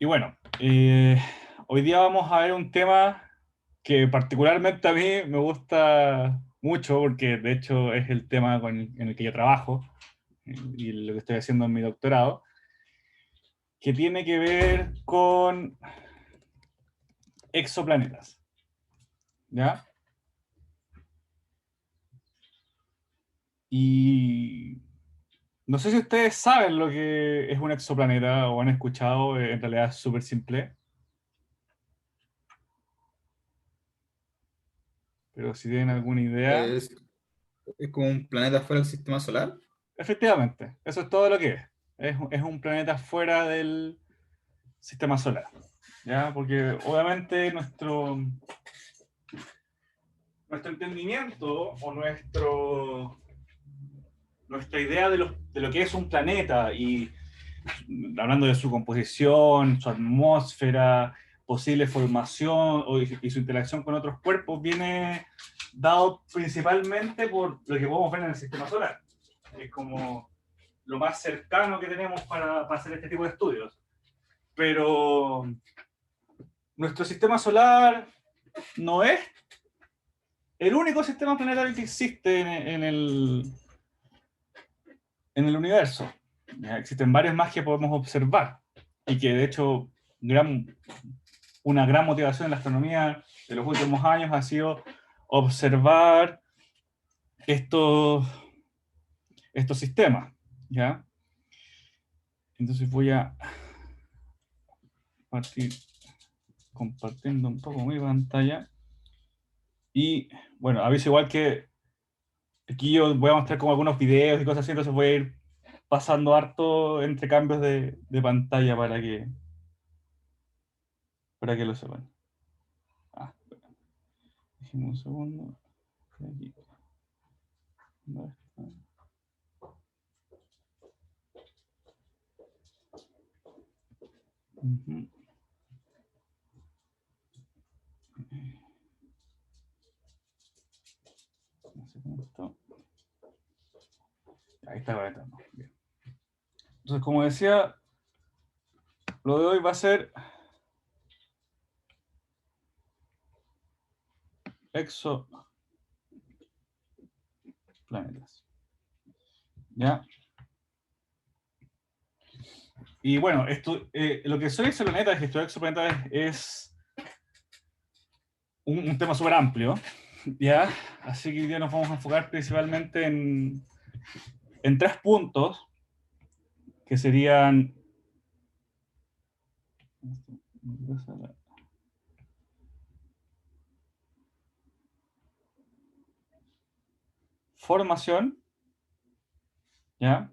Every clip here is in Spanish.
Y bueno, hoy día vamos a ver un tema que particularmente a mí me gusta mucho, porque de hecho es el tema en el que yo trabajo y lo que estoy haciendo en mi doctorado, que tiene que ver con exoplanetas, ¿ya? Y no sé si ustedes saben lo que es un exoplaneta o han escuchado, en realidad es súper simple, pero si tienen alguna idea, Es, es como un planeta fuera del sistema solar. efectivamente, eso es todo lo que es. Es un planeta fuera del sistema solar, ¿ya? Porque obviamente nuestro entendimiento o nuestra idea de lo que es un planeta y hablando de su composición, su atmósfera, posible formación y su interacción con otros cuerpos viene dado principalmente por lo que podemos ver en el sistema solar. Es como lo más cercano que tenemos para hacer este tipo de estudios. Pero nuestro sistema solar no es el único sistema planetario que existe en el universo. Ya existen varios más que podemos observar y que de hecho una gran motivación en la astronomía de los últimos años ha sido observar estos, estos sistemas. ¿Ya? Entonces voy a partir compartiendo un poco mi pantalla y bueno, aviso igual que aquí yo voy a mostrar como algunos videos y cosas así, entonces voy a ir pasando harto entre cambios de pantalla para que lo sepan. Ah, déjenme un segundo. Aquí. ¿Dónde está? Ujú. No sé cómo está. Ahí está conectando. Bien. Entonces, como decía, lo de hoy va a ser exoplanetas. ¿Ya? Y bueno, lo que son exoplanetas y estos exoplanetas es un tema súper amplio. ¿Ya? Así que hoy día nos vamos a enfocar principalmente en tres puntos que serían formación, ¿ya?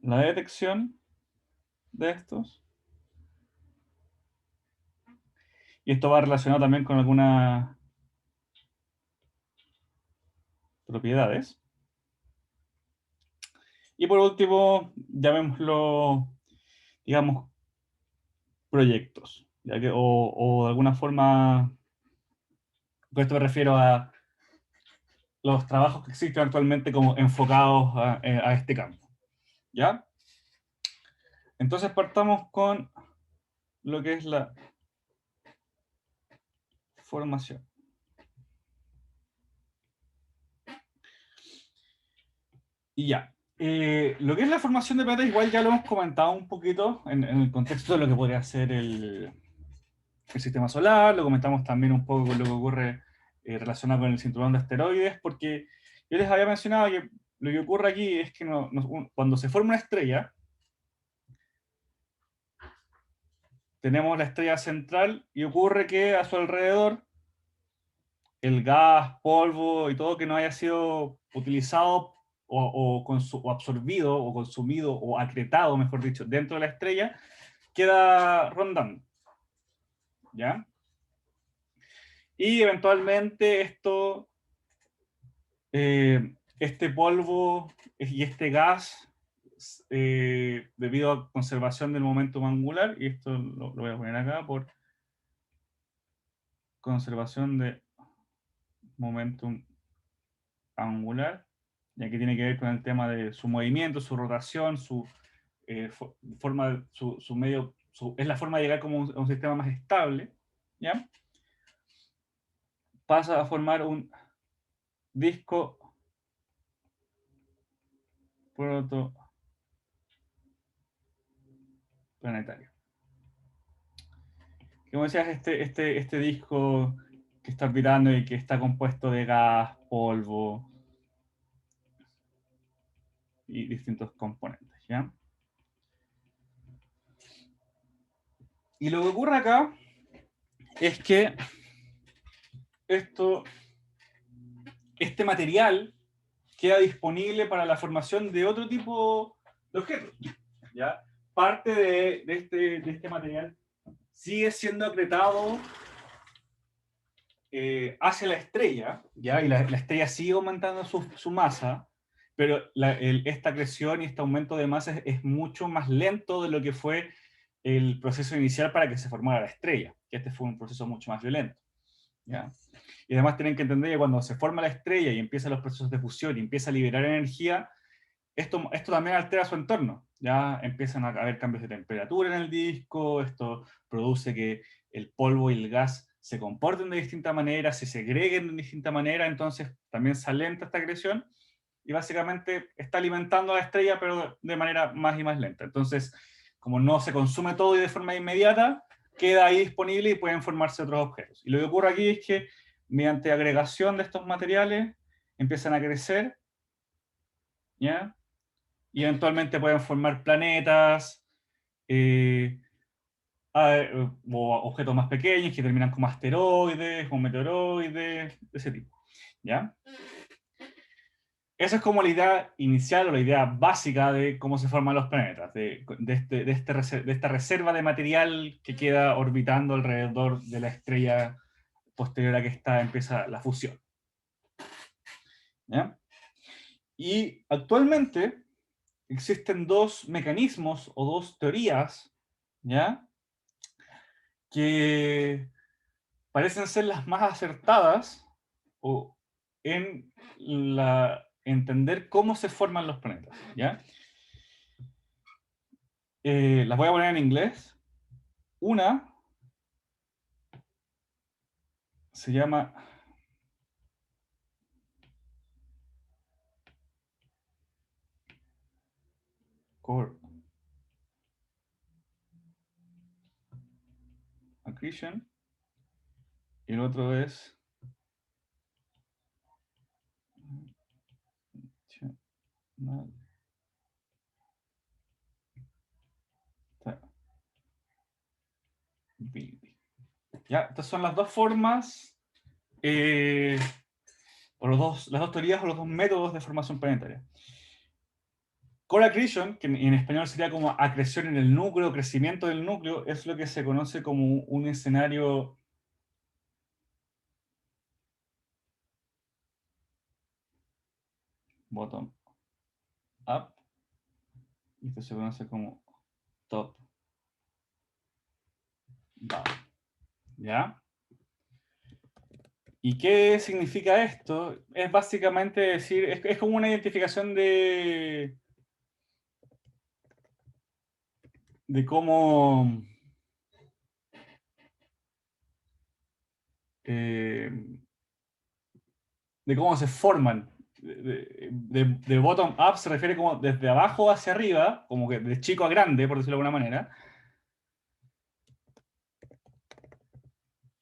La detección de estos, y esto va relacionado también con algunas propiedades. Y por último, llamémoslo, digamos, proyectos, ya que, o de alguna forma, con esto me refiero a los trabajos que existen actualmente como enfocados a este campo, ¿ya? Entonces partamos con lo que es la formación. Y ya, lo que es la formación de planetas igual ya lo hemos comentado un poquito en el contexto de lo que podría ser el sistema solar, lo comentamos también un poco con lo que ocurre relacionado con el cinturón de asteroides, porque yo les había mencionado que lo que ocurre aquí es que cuando se forma una estrella, tenemos la estrella central y ocurre que a su alrededor el gas, polvo y todo que no haya sido utilizado o absorbido o consumido o acretado, mejor dicho, dentro de la estrella, queda rondando, ¿ya? Y eventualmente este polvo y este gas, debido a conservación del momentum angular, y esto lo voy a poner acá por conservación de momentum angular, ya que tiene que ver con el tema de su movimiento, su rotación, su forma, su medio, es la forma de llegar como a un sistema más estable, ¿ya? Pasa a formar un disco protoplanetario. Como decías, este disco que está orbitando y que está compuesto de gas, polvo y distintos componentes, ¿ya? Y lo que ocurre acá es que este material queda disponible para la formación de otro tipo de objetos, ¿ya? Parte de este material sigue siendo acretado hacia la estrella, ¿ya? Y la estrella sigue aumentando su masa, pero esta acreción y este aumento de masa es mucho más lento de lo que fue el proceso inicial para que se formara la estrella, que este fue un proceso mucho más violento, ¿ya? Y además tienen que entender que cuando se forma la estrella y empiezan los procesos de fusión y empieza a liberar energía, esto también altera su entorno. Ya empiezan a haber cambios de temperatura en el disco, esto produce que el polvo y el gas se comporten de distinta manera, se segreguen de distinta manera, entonces también se alenta esta agresión y básicamente está alimentando a la estrella, pero de manera más y más lenta. Entonces, como no se consume todo y de forma inmediata, queda ahí disponible y pueden formarse otros objetos. Y lo que ocurre aquí es que mediante agregación de estos materiales empiezan a crecer, ¿ya? Y eventualmente pueden formar planetas eh, o objetos más pequeños que terminan como asteroides o meteoroides, de ese tipo, ¿ya? Esa es como la idea inicial o la idea básica de cómo se forman los planetas, de esta reserva de material que queda orbitando alrededor de la estrella posterior a que empieza la fusión, ¿ya? Y actualmente existen dos mecanismos o dos teorías, ¿ya? Que parecen ser las más acertadas o en entender cómo se forman los planetas, ¿ya? Las voy a poner en inglés. Una se llama core accretion y el otro es ¿ya? Estas son las dos formas o las dos teorías o los dos métodos de formación planetaria. Core accretion, que en español sería como acreción en el núcleo, crecimiento del núcleo, es lo que se conoce como un escenario bottom up, y esto se conoce como top down, ¿ya? ¿Y qué significa esto? Es básicamente decir, es como una identificación de cómo eh, de cómo se forman. De bottom up se refiere como desde abajo hacia arriba, como que de chico a grande, por decirlo de alguna manera.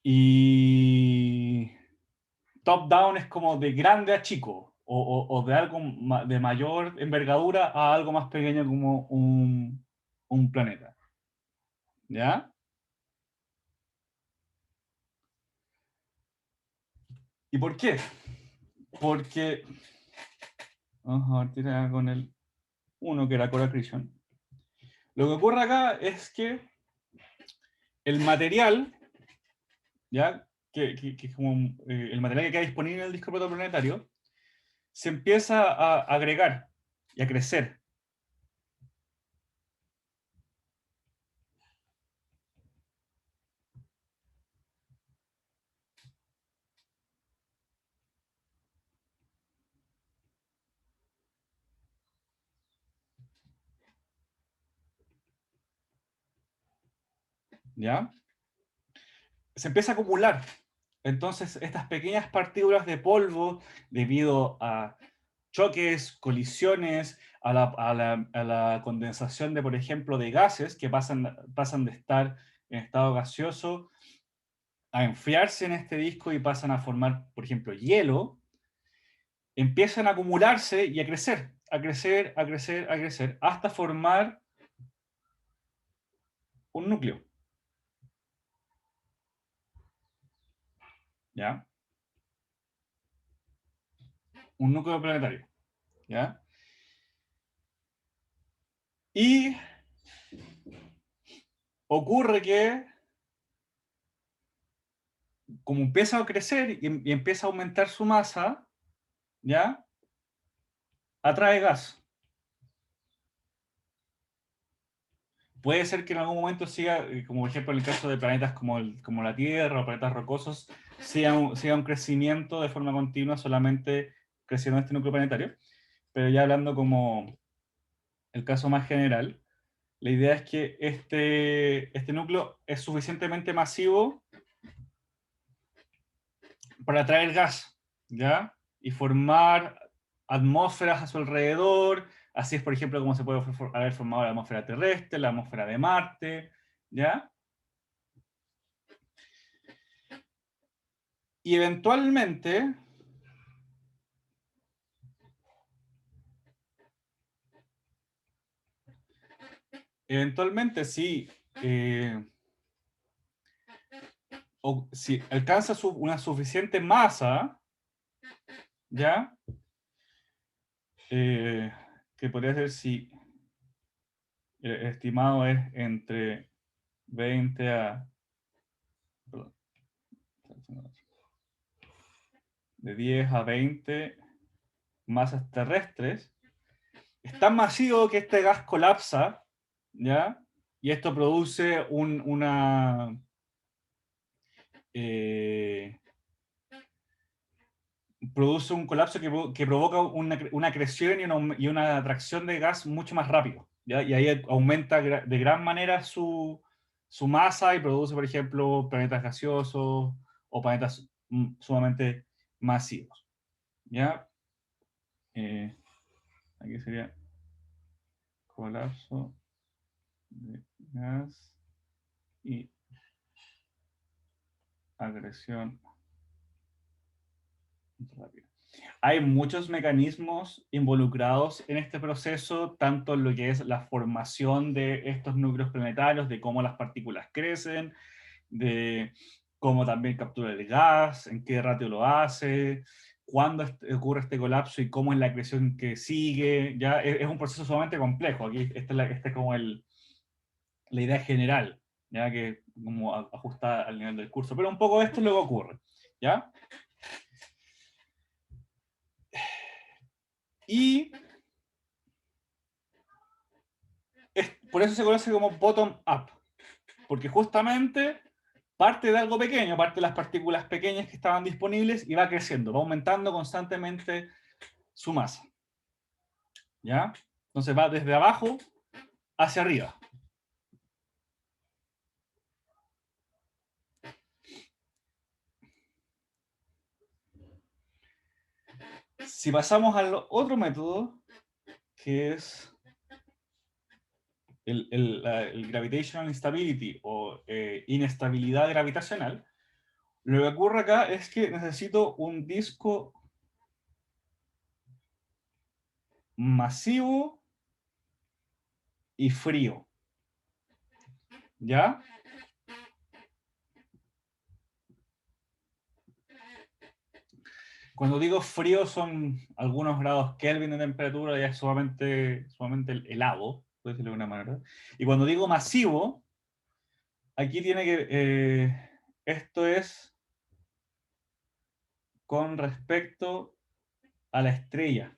Y top down es como de grande a chico, o de algo de mayor envergadura a algo más pequeño como un planeta. ¿Ya? ¿Y por qué? Porque, vamos a partir con el uno que era Core Accretion. Lo que ocurre acá es que el material, ¿ya? Que es como el material que queda disponible en el disco protoplanetario, se empieza a agregar y a crecer. ¿ya? Se empieza a acumular. Entonces, estas pequeñas partículas de polvo, debido a choques, colisiones, a la condensación de, por ejemplo, de gases que pasan de estar en estado gaseoso a enfriarse en este disco y pasan a formar, por ejemplo, hielo, empiezan a acumularse y a crecer, a crecer, a crecer, a crecer, hasta formar un núcleo, ¿ya? Un núcleo planetario, ¿ya? Y ocurre que, como empieza a crecer y empieza a aumentar su masa, ¿ya? Atrae gas. Puede ser que en algún momento siga, como por ejemplo en el caso de planetas como la Tierra o planetas rocosos, siga un crecimiento de forma continua, solamente creciendo este núcleo planetario. Pero ya hablando como el caso más general, la idea es que este núcleo es suficientemente masivo para atraer gas, ¿ya? Y formar atmósferas a su alrededor. Así es, por ejemplo, como se puede haber formado la atmósfera terrestre, la atmósfera de Marte, ¿ya? Y eventualmente sí, si alcanza una suficiente masa, ¿ya? Eh, que podría ser si el estimado es entre 20 a... Perdón, de 10 a 20 masas terrestres, es tan masivo que este gas colapsa, ¿ya? Y esto produce eh, produce un colapso que provoca una acreción y una atracción de gas mucho más rápido, ¿ya? Y ahí aumenta de gran manera su masa y produce, por ejemplo, planetas gaseosos o planetas sumamente masivos, ¿ya? Aquí sería colapso de gas y agresión rápida. Hay muchos mecanismos involucrados en este proceso, tanto en lo que es la formación de estos núcleos planetarios, de cómo las partículas crecen, de cómo también captura el gas, en qué ratio lo hace, cuándo ocurre este colapso y cómo es la acreción que sigue. Ya es un proceso sumamente complejo. Aquí esta es como la idea general, ya que como ajustada al nivel del curso. Pero un poco esto es lo que ocurre, ¿ya? Y por eso se conoce como bottom-up, porque justamente parte de algo pequeño, parte de las partículas pequeñas que estaban disponibles y va creciendo, va aumentando constantemente su masa, ¿ya? Entonces va desde abajo hacia arriba. Si pasamos al otro método, que es el gravitational instability o inestabilidad gravitacional, lo que ocurre acá es que necesito un disco masivo y frío, ¿ya? Cuando digo frío son algunos grados Kelvin de temperatura, ya es sumamente helado, por decirlo de alguna manera. Y cuando digo masivo, aquí esto es con respecto a la estrella,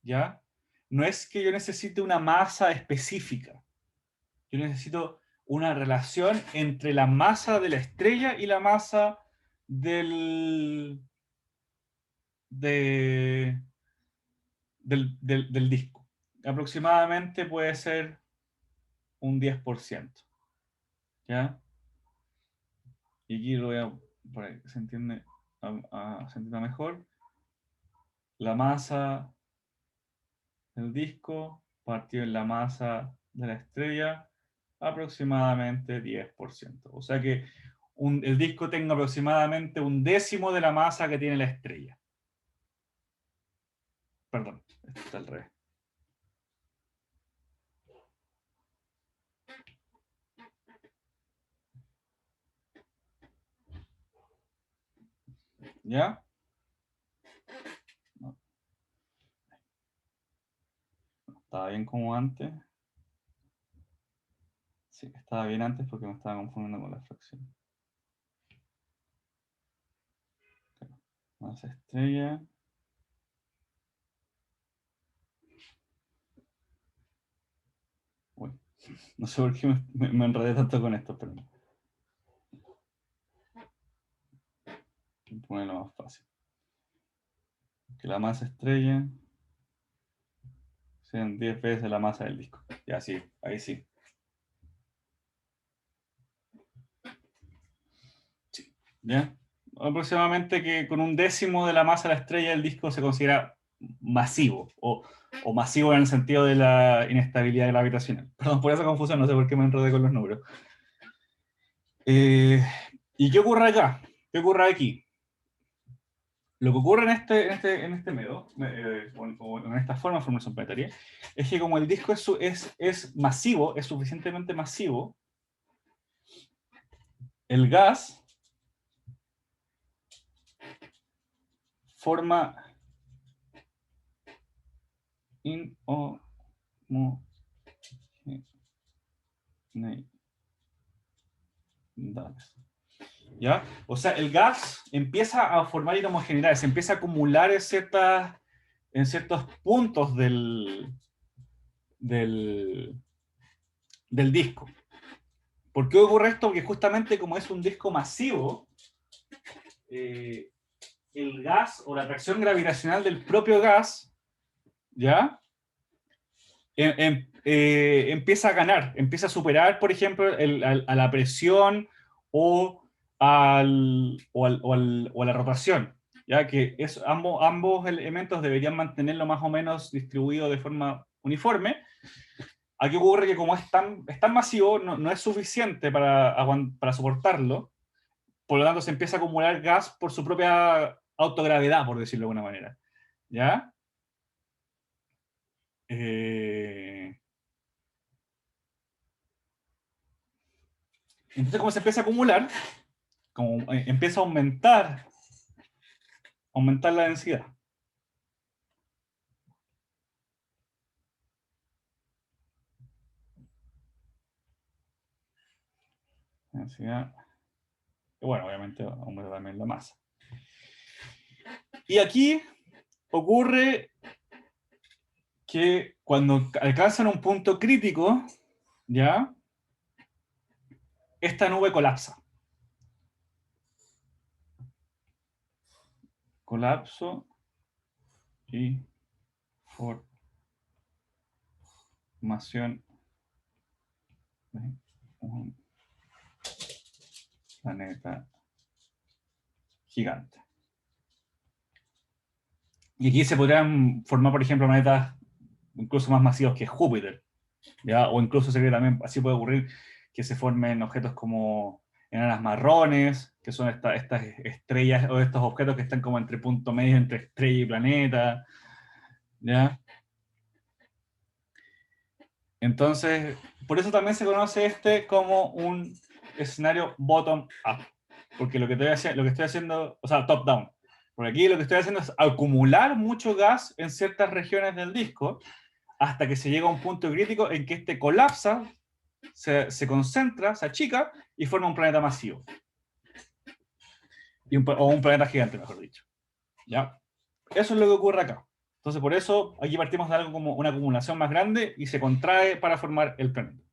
¿ya? No es que yo necesite una masa específica, yo necesito una relación entre la masa de la estrella y la masa del, de, del disco. Aproximadamente puede ser un 10%, ¿ya? y aquí lo voy a, para que se entiende, se entienda mejor, la masa del disco partido en la masa de la estrella, aproximadamente 10%. O sea que el disco tenga aproximadamente un décimo de la masa que tiene la estrella. Perdón, esto está al revés. ¿Ya? No, estaba bien como antes. Sí, estaba bien antes porque me estaba confundiendo con la fracción. Masa estrella. Uy, no sé por qué me enredé tanto con esto, pero ponerlo más fácil. Que la masa estrella sean 10 veces la masa del disco. Ya, sí, ahí sí. ¿Ya? Aproximadamente que con un décimo de la masa de la estrella el disco se considera masivo, o masivo en el sentido de la inestabilidad gravitacional. Perdón por esa confusión, no sé por qué me enredé con los números. ¿Y qué ocurre acá? ¿Qué ocurre aquí? Lo que ocurre en este método, o en esta forma de formación planetaria, es que como el disco es masivo, es suficientemente masivo, el gas forma inhomogeneidades. ¿Ya? O sea, el gas empieza a formar inhomogeneidades, se empieza a acumular en ciertos puntos del, del disco. ¿Por qué ocurre esto? Porque justamente como es un disco masivo, el gas o la atracción gravitacional del propio gas, ¿ya? Empieza a ganar, empieza a superar, por ejemplo, a la presión o, o a la rotación, ya que ambos elementos deberían mantenerlo más o menos distribuido de forma uniforme. Aquí ocurre que como es tan masivo, no es suficiente para soportarlo, por lo tanto se empieza a acumular gas por su propia autogravedad, por decirlo de alguna manera. ¿Ya? Eh, entonces, como se empieza a acumular, como empieza a aumentar la densidad. Densidad. Y bueno, obviamente aumenta también la masa. Y aquí ocurre que cuando alcanzan un punto crítico, ¿ya? Esta nube colapsa. Colapso y formación de un planeta gigante. Y aquí se podrían formar, por ejemplo, planetas incluso más masivos que Júpiter, ¿ya? O incluso se cree también, así puede ocurrir que se formen objetos como enanas marrones, que son estas estrellas o estos objetos que están como entre punto medio entre estrella y planeta, ¿ya? Entonces, por eso también se conoce este como un escenario bottom-up, porque lo que estoy haciendo, o sea, top-down, por aquí lo que estoy haciendo es acumular mucho gas en ciertas regiones del disco hasta que se llega a un punto crítico en que este colapsa, se concentra, se achica y forma un planeta masivo. O un planeta gigante, mejor dicho. ¿Ya? Eso es lo que ocurre acá. Entonces, por eso aquí partimos de algo como una acumulación más grande y se contrae para formar el planeta.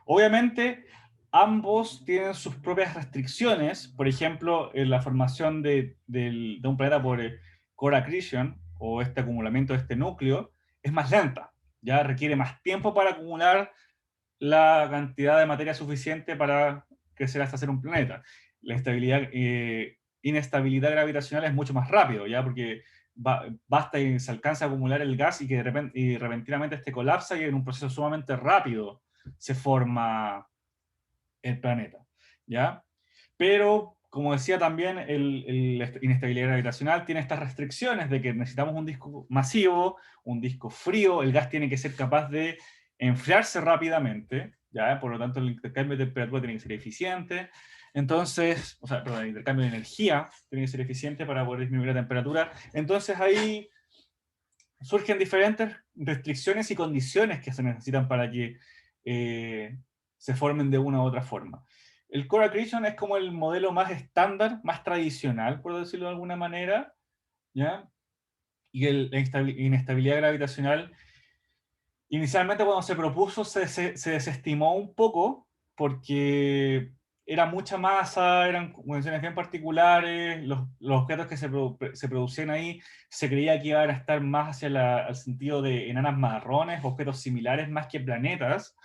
Obviamente, ambos tienen sus propias restricciones. Por ejemplo, en la formación de un planeta por core accretion, o este acumulamiento de este núcleo, es más lenta. Ya requiere más tiempo para acumular la cantidad de materia suficiente para crecer hasta ser un planeta. la inestabilidad gravitacional es mucho más rápido, ¿ya? Porque basta y se alcanza a acumular el gas y que repentinamente este colapsa y en un proceso sumamente rápido se forma el planeta, ¿ya? Pero, como decía también, la inestabilidad gravitacional tiene estas restricciones de que necesitamos un disco masivo, un disco frío, el gas tiene que ser capaz de enfriarse rápidamente, ¿ya? Por lo tanto, el intercambio de temperatura tiene que ser eficiente. Entonces, o sea, perdón, el intercambio de energía tiene que ser eficiente para poder disminuir la temperatura. Entonces, ahí surgen diferentes restricciones y condiciones que se necesitan para que se formen de una u otra forma. El core accretion es como el modelo más estándar, más tradicional, por decirlo de alguna manera, ¿ya? Y la inestabilidad gravitacional, inicialmente cuando se propuso se desestimó un poco porque era mucha masa, eran condiciones bien particulares, los objetos que se producían ahí se creía que iban a estar más hacia al sentido de enanas marrones, objetos similares más que planetas,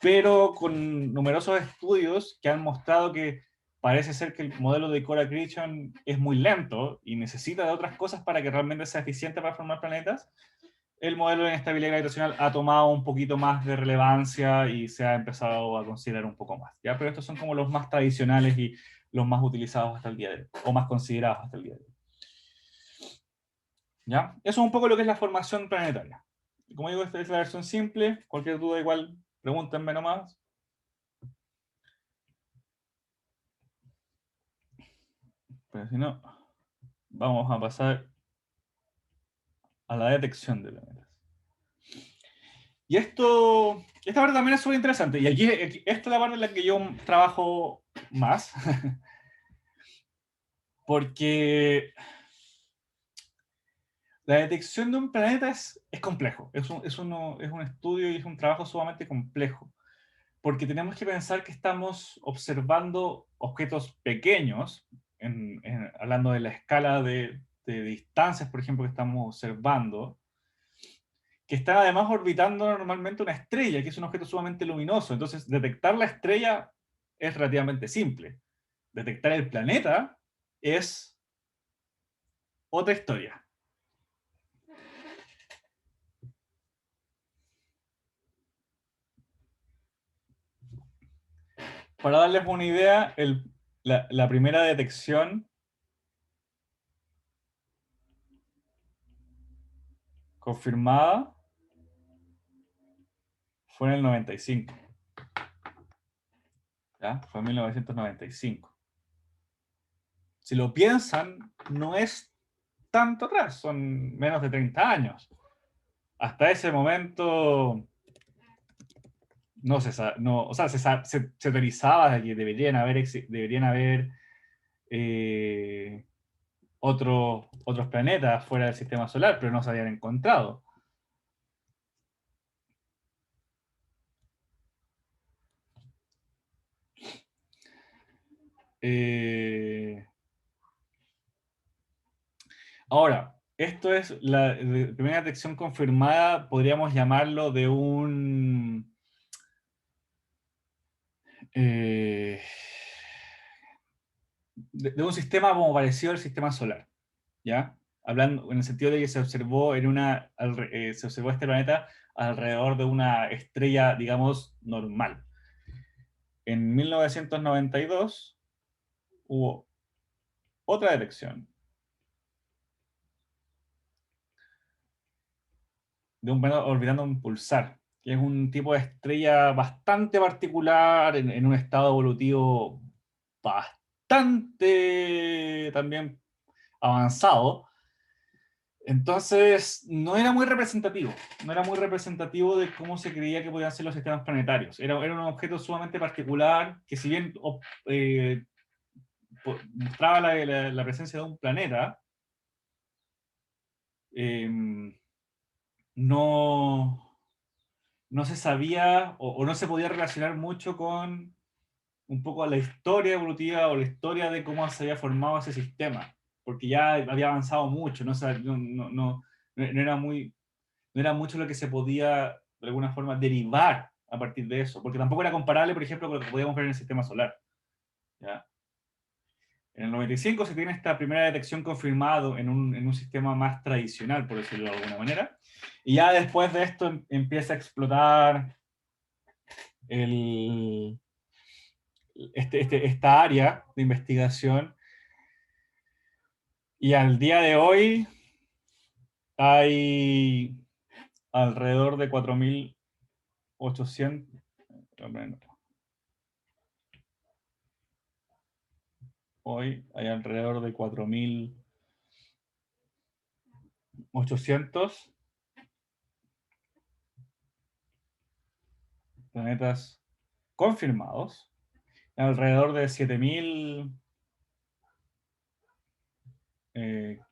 pero con numerosos estudios que han mostrado que parece ser que el modelo de core accretion es muy lento y necesita de otras cosas para que realmente sea eficiente para formar planetas. El modelo de inestabilidad gravitacional ha tomado un poquito más de relevancia y se ha empezado a considerar un poco más, ¿ya? Pero estos son como los más tradicionales y los más utilizados hasta el día de hoy, o más considerados hasta el día de hoy, ¿ya? Eso es un poco lo que es la formación planetaria. Como digo, esta es la versión simple. Cualquier duda igual, pregúntenme nomás. Pero si no, vamos a pasar a la detección de planetas. Y esta parte también es súper interesante. Y esta es la parte en la que yo trabajo más. Porque la detección de un planeta es complejo. Es un estudio y es un trabajo sumamente complejo. Porque tenemos que pensar que estamos observando objetos pequeños, hablando de la escala de distancias, por ejemplo, que estamos observando, que están además orbitando normalmente una estrella, que es un objeto sumamente luminoso. Entonces, detectar la estrella es relativamente simple. Detectar el planeta es otra historia. Para darles una idea, la primera detección confirmada fue en el 95. ¿Ya? Fue en 1995. Si lo piensan, no es tanto atrás, son menos de 30 años. Hasta ese momento no se no, o sea, se teorizaba de que deberían haber otros planetas fuera del sistema solar, pero no se habían encontrado. Ahora, esto es la primera detección confirmada, podríamos llamarlo eh, de un sistema como parecido al sistema solar, ¿ya? Hablando en el sentido de que se observó este planeta alrededor de una estrella, digamos, normal. En 1992 hubo otra detección de un planeta orbitando un pulsar, que es un tipo de estrella bastante particular, en un estado evolutivo bastante también avanzado. Entonces, no era muy representativo de cómo se creía que podían ser los sistemas planetarios. Era un objeto sumamente particular que, si bien eh, mostraba la presencia de un planeta, eh, no, no se sabía o no se podía relacionar mucho con un poco la historia evolutiva o la historia de cómo se había formado ese sistema, porque ya había avanzado mucho, no era no era mucho lo que se podía de alguna forma derivar a partir de eso, porque tampoco era comparable, por ejemplo, con lo que podíamos ver en el sistema solar, ¿ya? En el 95 se tiene esta primera detección confirmada en un sistema más tradicional, por decirlo de alguna manera. Y ya después de esto empieza a explotar esta área de investigación. Y al día de hoy hay alrededor de 4.800. Hoy hay alrededor de 4.800 planetas confirmados, alrededor de 7.000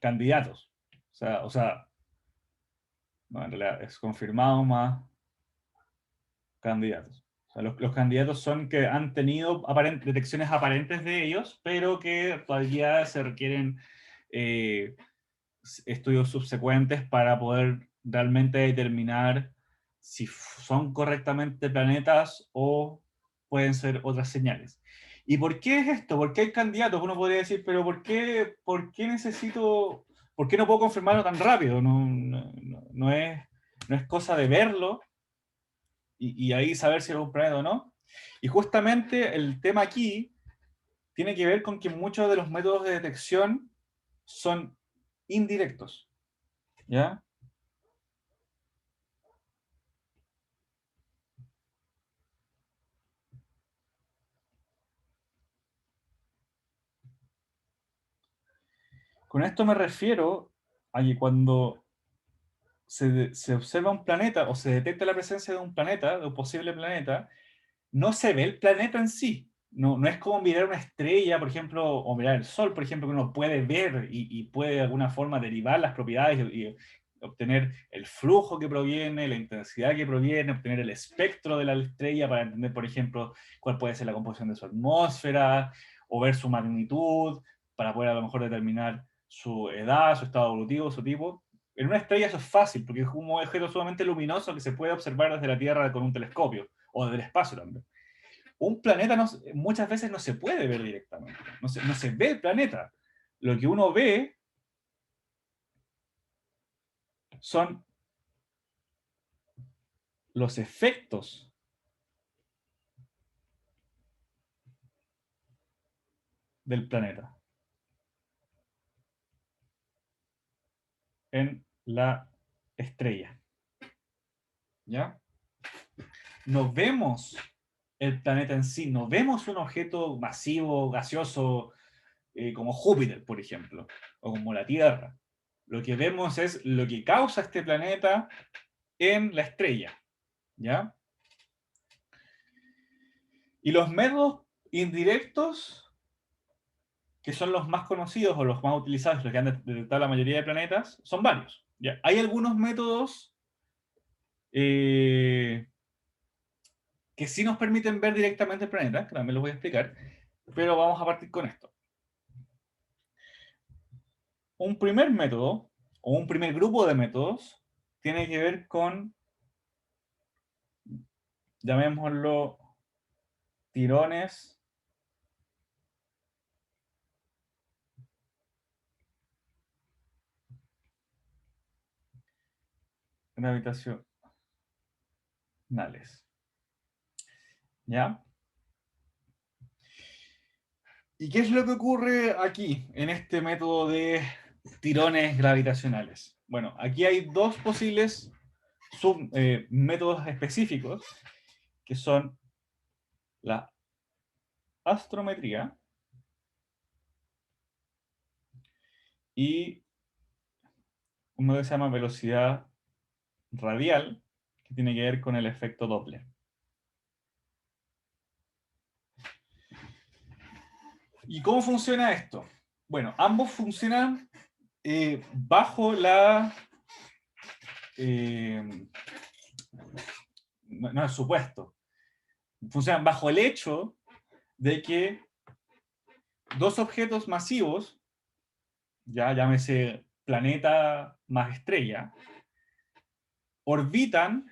candidatos. O sea, no, en realidad es confirmado más candidatos. O sea, los candidatos son que han tenido detecciones aparentes de ellos, pero que todavía se requieren eh, estudios subsecuentes para poder realmente determinar si son correctamente planetas o pueden ser otras señales. ¿Y por qué es esto? ¿Por qué hay candidatos? Uno podría decir, pero ¿por qué necesito, por qué no puedo confirmarlo tan rápido? No es cosa de verlo y ahí saber si es un planeta o no. Y justamente el tema aquí tiene que ver con que muchos de los métodos de detección son indirectos. ¿Ya? Con esto me refiero a que cuando se observa un planeta o se detecta la presencia de un planeta, de un posible planeta, no se ve el planeta en sí. No es como mirar una estrella, por ejemplo, o mirar el Sol, por ejemplo, que uno puede ver y puede de alguna forma derivar las propiedades y obtener el flujo que proviene, la intensidad que proviene, obtener el espectro de la estrella para entender, por ejemplo, cuál puede ser la composición de su atmósfera, o ver su magnitud, para poder a lo mejor determinar su edad, su estado evolutivo, su tipo. En una estrella eso es fácil, porque es un objeto sumamente luminoso que se puede observar desde la Tierra con un telescopio, o desde el espacio también. Un planeta muchas veces no se puede ver directamente, no se ve el planeta. Lo que uno ve son los efectos del planeta en la estrella. ¿Ya? No vemos el planeta en sí, no vemos un objeto masivo, gaseoso, como Júpiter, por ejemplo, o como la Tierra. Lo que vemos es lo que causa este planeta en la estrella. ¿Ya? Y los métodos indirectos, que son los más conocidos o los más utilizados, los que han detectado la mayoría de planetas, son varios. ¿Ya? Hay algunos métodos eh, que sí nos permiten ver directamente el planeta, que también los voy a explicar, pero vamos a partir con esto. Un primer método, o un primer grupo de métodos, tiene que ver con, llamémoslo, tirones gravitacionales. ¿Ya? ¿Y qué es lo que ocurre aquí, en este método de tirones gravitacionales? Bueno, aquí hay dos posibles métodos específicos, que son la astrometría y un método que se llama velocidad radial, que tiene que ver con el efecto Doppler. ¿Y cómo funciona esto? Bueno, ambos funcionan bajo la... no es supuesto. Funcionan bajo el hecho de que dos objetos masivos, ya llámese planeta más estrella, orbitan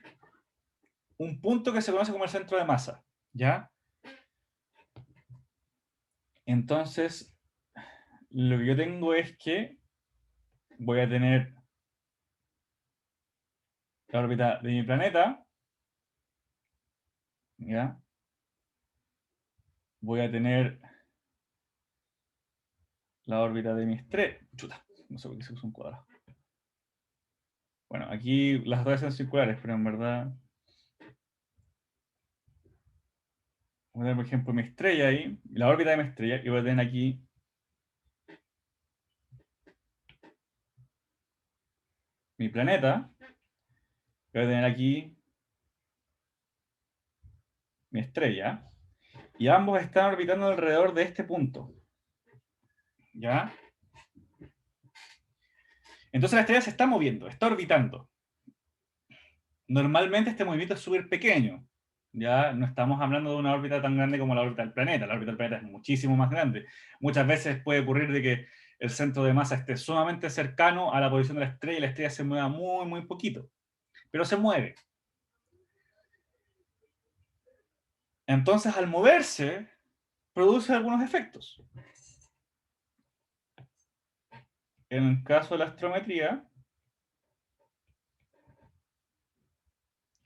un punto que se conoce como el centro de masa, ¿ya? Entonces, lo que yo tengo es que voy a tener la órbita de mi planeta, ¿ya? Voy a tener la órbita de mi estrella. Chuta, no sé por qué se usa un cuadrado. Bueno, aquí las dos son circulares, pero en verdad voy a tener, por ejemplo, mi estrella ahí, la órbita de mi estrella, y voy a tener aquí mi planeta, voy a tener aquí mi estrella, y ambos están orbitando alrededor de este punto, ¿ya? Entonces la estrella se está moviendo, está orbitando. Normalmente este movimiento es súper pequeño, ya no estamos hablando de una órbita tan grande como la órbita del planeta. La órbita del planeta es muchísimo más grande. Muchas veces puede ocurrir de que el centro de masa esté sumamente cercano a la posición de la estrella y la estrella se mueva muy, muy poquito, pero se mueve. Entonces, al moverse, produce algunos efectos. En el caso de la astrometría,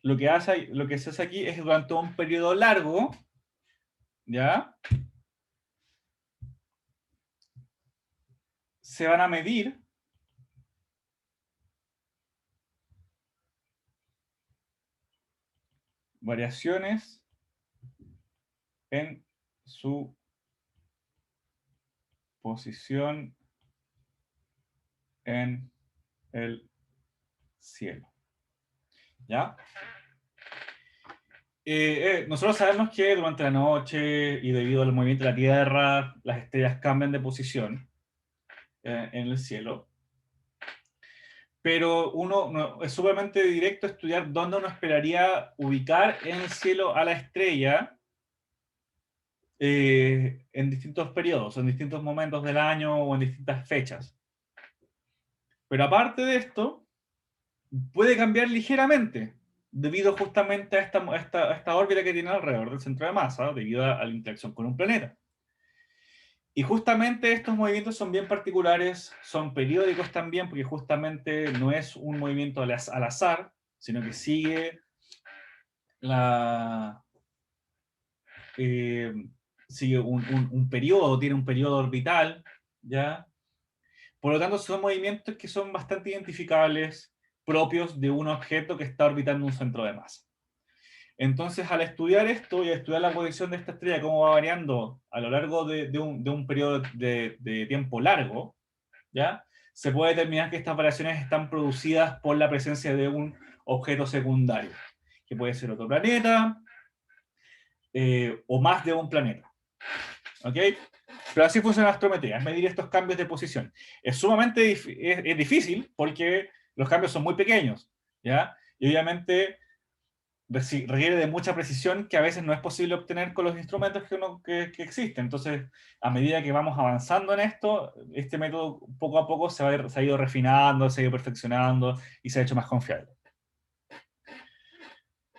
lo que se hace aquí es durante un periodo largo, ¿ya? Se van a medir variaciones en su posición en el cielo. ¿Ya? Nosotros sabemos que durante la noche y debido al movimiento de la Tierra, las estrellas cambian de posición en el cielo. Pero es sumamente directo estudiar dónde uno esperaría ubicar en el cielo a la estrella en distintos periodos, en distintos momentos del año o en distintas fechas. Pero aparte de esto, puede cambiar ligeramente debido justamente a esta órbita que tiene alrededor del centro de masa, debido a la interacción con un planeta. Y justamente estos movimientos son bien particulares, son periódicos también, porque justamente no es un movimiento al azar, sino que la, eh, sigue un periodo, tiene un periodo orbital, ¿ya? Por lo tanto, son movimientos que son bastante identificables, propios de un objeto que está orbitando un centro de masa. Entonces, al estudiar esto y estudiar la posición de esta estrella, cómo va variando a lo largo de un periodo de tiempo largo, ¿ya? Se puede determinar que estas variaciones están producidas por la presencia de un objeto secundario, que puede ser otro planeta o más de un planeta. ¿Ok? Pero así funciona la astrometría, es medir estos cambios de posición. Es sumamente es difícil porque los cambios son muy pequeños, ¿ya? Y obviamente requiere de mucha precisión que a veces no es posible obtener con los instrumentos que existen. Entonces, a medida que vamos avanzando en esto, este método poco a poco se ha ido refinando, se ha ido perfeccionando y se ha hecho más confiable.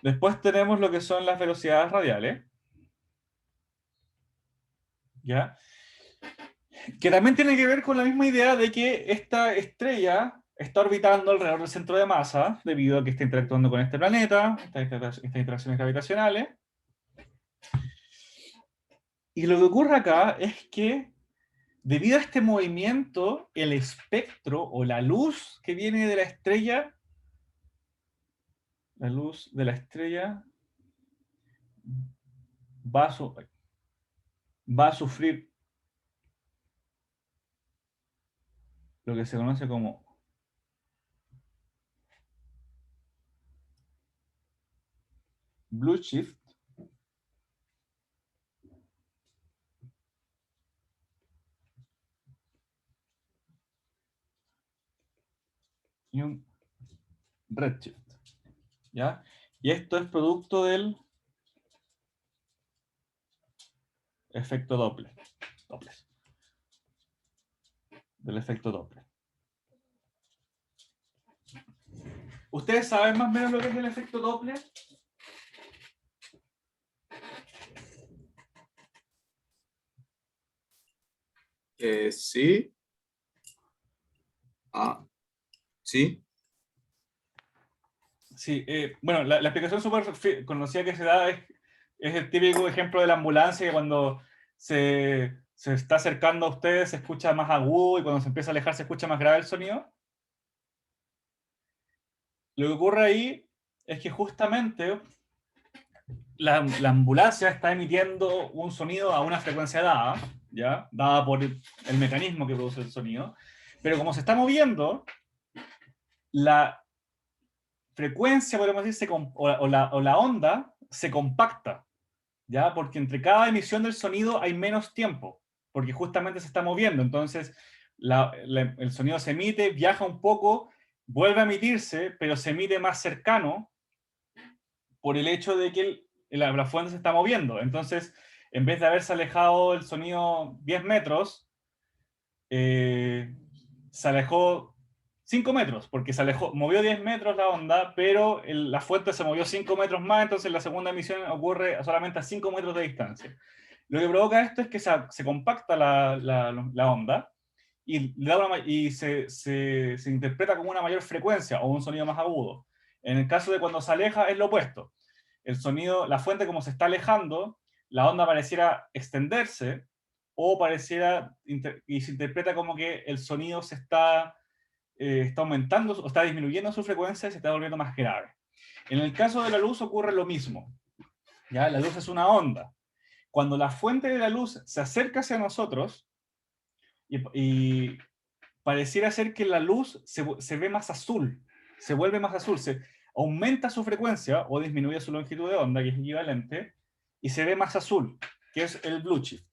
Después tenemos lo que son las velocidades radiales, ¿ya? Que también tiene que ver con la misma idea de que esta estrella está orbitando alrededor del centro de masa debido a que está interactuando con este planeta, estas interacciones gravitacionales. Y lo que ocurre acá es que debido a este movimiento, el espectro o la luz que viene de la luz de la estrella va a, va a sufrir lo que se conoce como blue shift, y un redshift, ¿ya? Y esto es producto del efecto Doppler, del efecto Doppler. ¿Ustedes saben más o menos lo que es el efecto Doppler? Sí. Ah, sí. Sí, bueno, la explicación súper conocida que se da es el típico ejemplo de la ambulancia que cuando se está acercando a ustedes se escucha más agudo y cuando se empieza a alejar se escucha más grave el sonido. Lo que ocurre ahí es que justamente la ambulancia está emitiendo un sonido a una frecuencia dada, ¿ya? Dada por el mecanismo que produce el sonido, pero como se está moviendo, la frecuencia, podemos decir, o la onda se compacta, ¿ya? Porque entre cada emisión del sonido hay menos tiempo, porque justamente se está moviendo. Entonces, el sonido se emite, viaja un poco, vuelve a emitirse, pero se emite más cercano por el hecho de que la fuente se está moviendo. Entonces, en vez de haberse alejado el sonido 10 metros, se alejó 5 metros, porque se alejó, movió 10 metros la onda, pero la fuente se movió 5 metros más, entonces la segunda emisión ocurre solamente a 5 metros de distancia. Lo que provoca esto es que se compacta la onda y, se interpreta como una mayor frecuencia o un sonido más agudo. En el caso de cuando se aleja es lo opuesto. El sonido, la fuente como se está alejando, la onda pareciera extenderse o pareciera, y se interpreta como que el sonido está aumentando o está disminuyendo su frecuencia y se está volviendo más grave. En el caso de la luz ocurre lo mismo. ¿Ya? La luz es una onda. Cuando la fuente de la luz se acerca hacia nosotros y pareciera ser que la luz se ve más azul, se vuelve más azul, se aumenta su frecuencia o disminuye su longitud de onda, que es equivalente, y se ve más azul, que es el blue shift.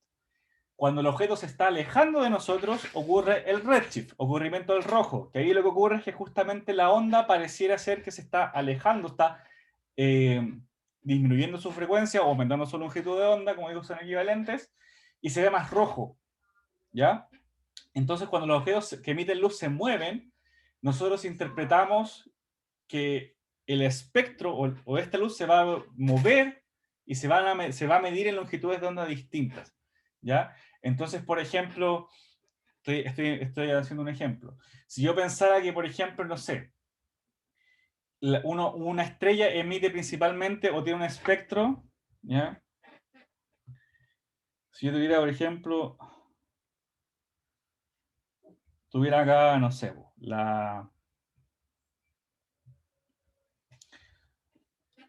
Cuando el objeto se está alejando de nosotros, ocurre el redshift, ocurrimiento del rojo, que ahí lo que ocurre es que justamente la onda pareciera ser que se está alejando, está eh, disminuyendo su frecuencia o aumentando su longitud de onda, como digo, son equivalentes, y se ve más rojo, ¿ya? Entonces, cuando los objetos que emiten luz se mueven, nosotros interpretamos que el espectro o esta luz se va a mover y se va a medir en longitudes de onda distintas, ¿ya? Entonces, por ejemplo, estoy haciendo un ejemplo. Si yo pensara que, por ejemplo, no sé, una estrella emite principalmente o tiene un espectro, ¿ya? Si yo tuviera, por ejemplo, tuviera acá, no sé, la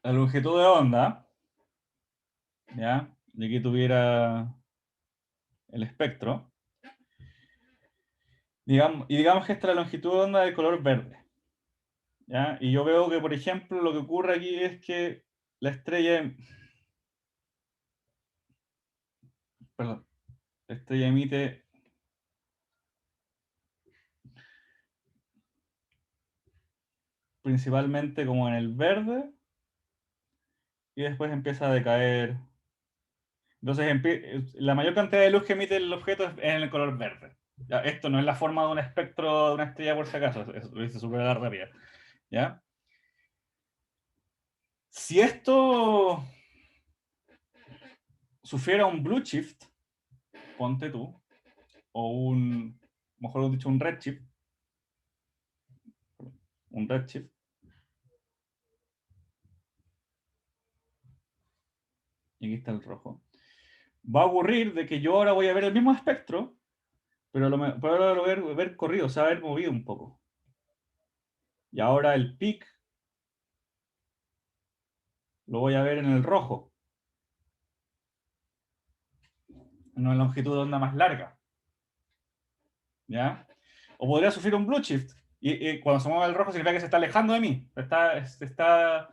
longitud de onda, ¿ya? Y aquí tuviera el espectro, y digamos que esta es la longitud de onda de color verde, ¿ya? Y yo veo que, por ejemplo, lo que ocurre aquí es que la estrella, perdón, la estrella emite principalmente como en el verde y después empieza a decaer. Entonces, la mayor cantidad de luz que emite el objeto es en el color verde. ¿Ya? Esto no es la forma de un espectro de una estrella por si acaso, lo hice súper rápida. ¿Ya? Si esto sufriera un blue shift, ponte tú, o mejor dicho, un redshift, y aquí está el rojo, va a ocurrir de que yo ahora voy a ver el mismo espectro, pero ahora lo voy a ver corrido, se va a ver movido un poco. Y ahora el peak lo voy a ver en el rojo, en una longitud de onda más larga. ¿Ya? O podría sufrir un blue shift. Y cuando se mueve el rojo significa que se está alejando de mí. Se está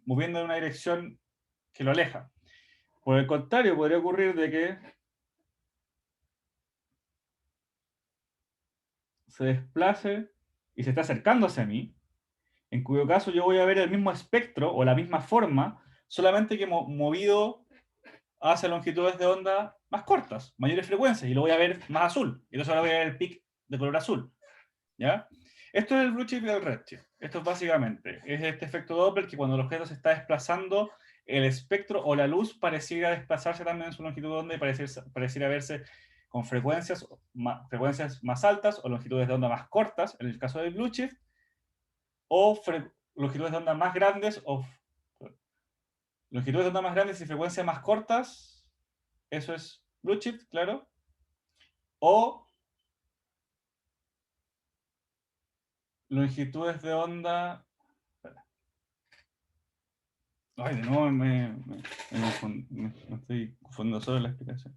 moviendo en una dirección que lo aleja. Por el contrario, podría ocurrir de que se desplace y se está acercando hacia mí, en cuyo caso yo voy a ver el mismo espectro o la misma forma, solamente que movido hacia longitudes de onda más cortas, mayores frecuencias, y lo voy a ver más azul. Y entonces ahora voy a ver el pic de color azul. ¿Ya? Esto es el blue chip y el red chip. Esto es básicamente, es este efecto Doppler que cuando el objeto se está desplazando, el espectro o la luz pareciera desplazarse también en su longitud de onda y pareciera verse con frecuencias más altas o longitudes de onda más cortas, en el caso del Blue Shift, o longitudes de onda más grandes o longitudes de onda más grandes y frecuencias más cortas, eso es Blue Shift, claro, o longitudes de onda... Ay, de nuevo me estoy confundiendo solo la explicación.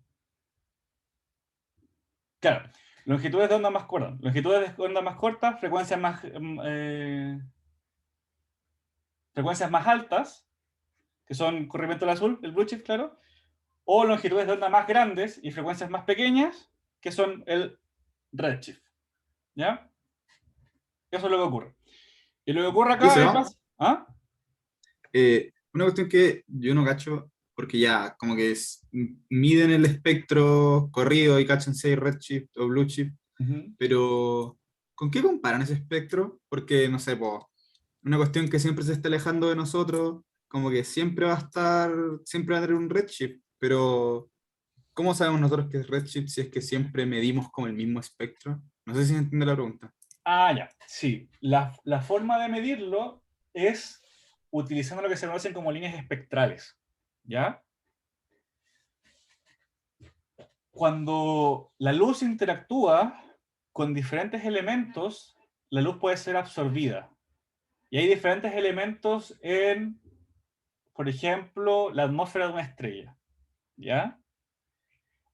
Claro, longitudes de onda más cortas. Longitudes de onda más cortas, frecuencias más altas, que son corrimiento del azul, el blue shift, claro, o longitudes de onda más grandes y frecuencias más pequeñas, que son el redshift. ¿Ya? Eso es lo que ocurre. Y lo que ocurre ¿Qué acá se es va? ¿Ah? Una cuestión que yo no cacho, porque ya como que miden el espectro corrido y cachan si hay redshift o blueshift, Uh-huh. pero ¿con qué comparan ese espectro? Porque, no sé, po, una cuestión que siempre se está alejando de nosotros, como que siempre va a tener un redshift, pero ¿cómo sabemos nosotros que es redshift si es que siempre medimos como el mismo espectro? No sé si se entiende la pregunta. Ah, ya, sí. La forma de medirlo es utilizando lo que se conocen como líneas espectrales. ¿Ya? Cuando la luz interactúa con diferentes elementos, la luz puede ser absorbida. Y hay diferentes elementos en, por ejemplo, la atmósfera de una estrella. ¿Ya?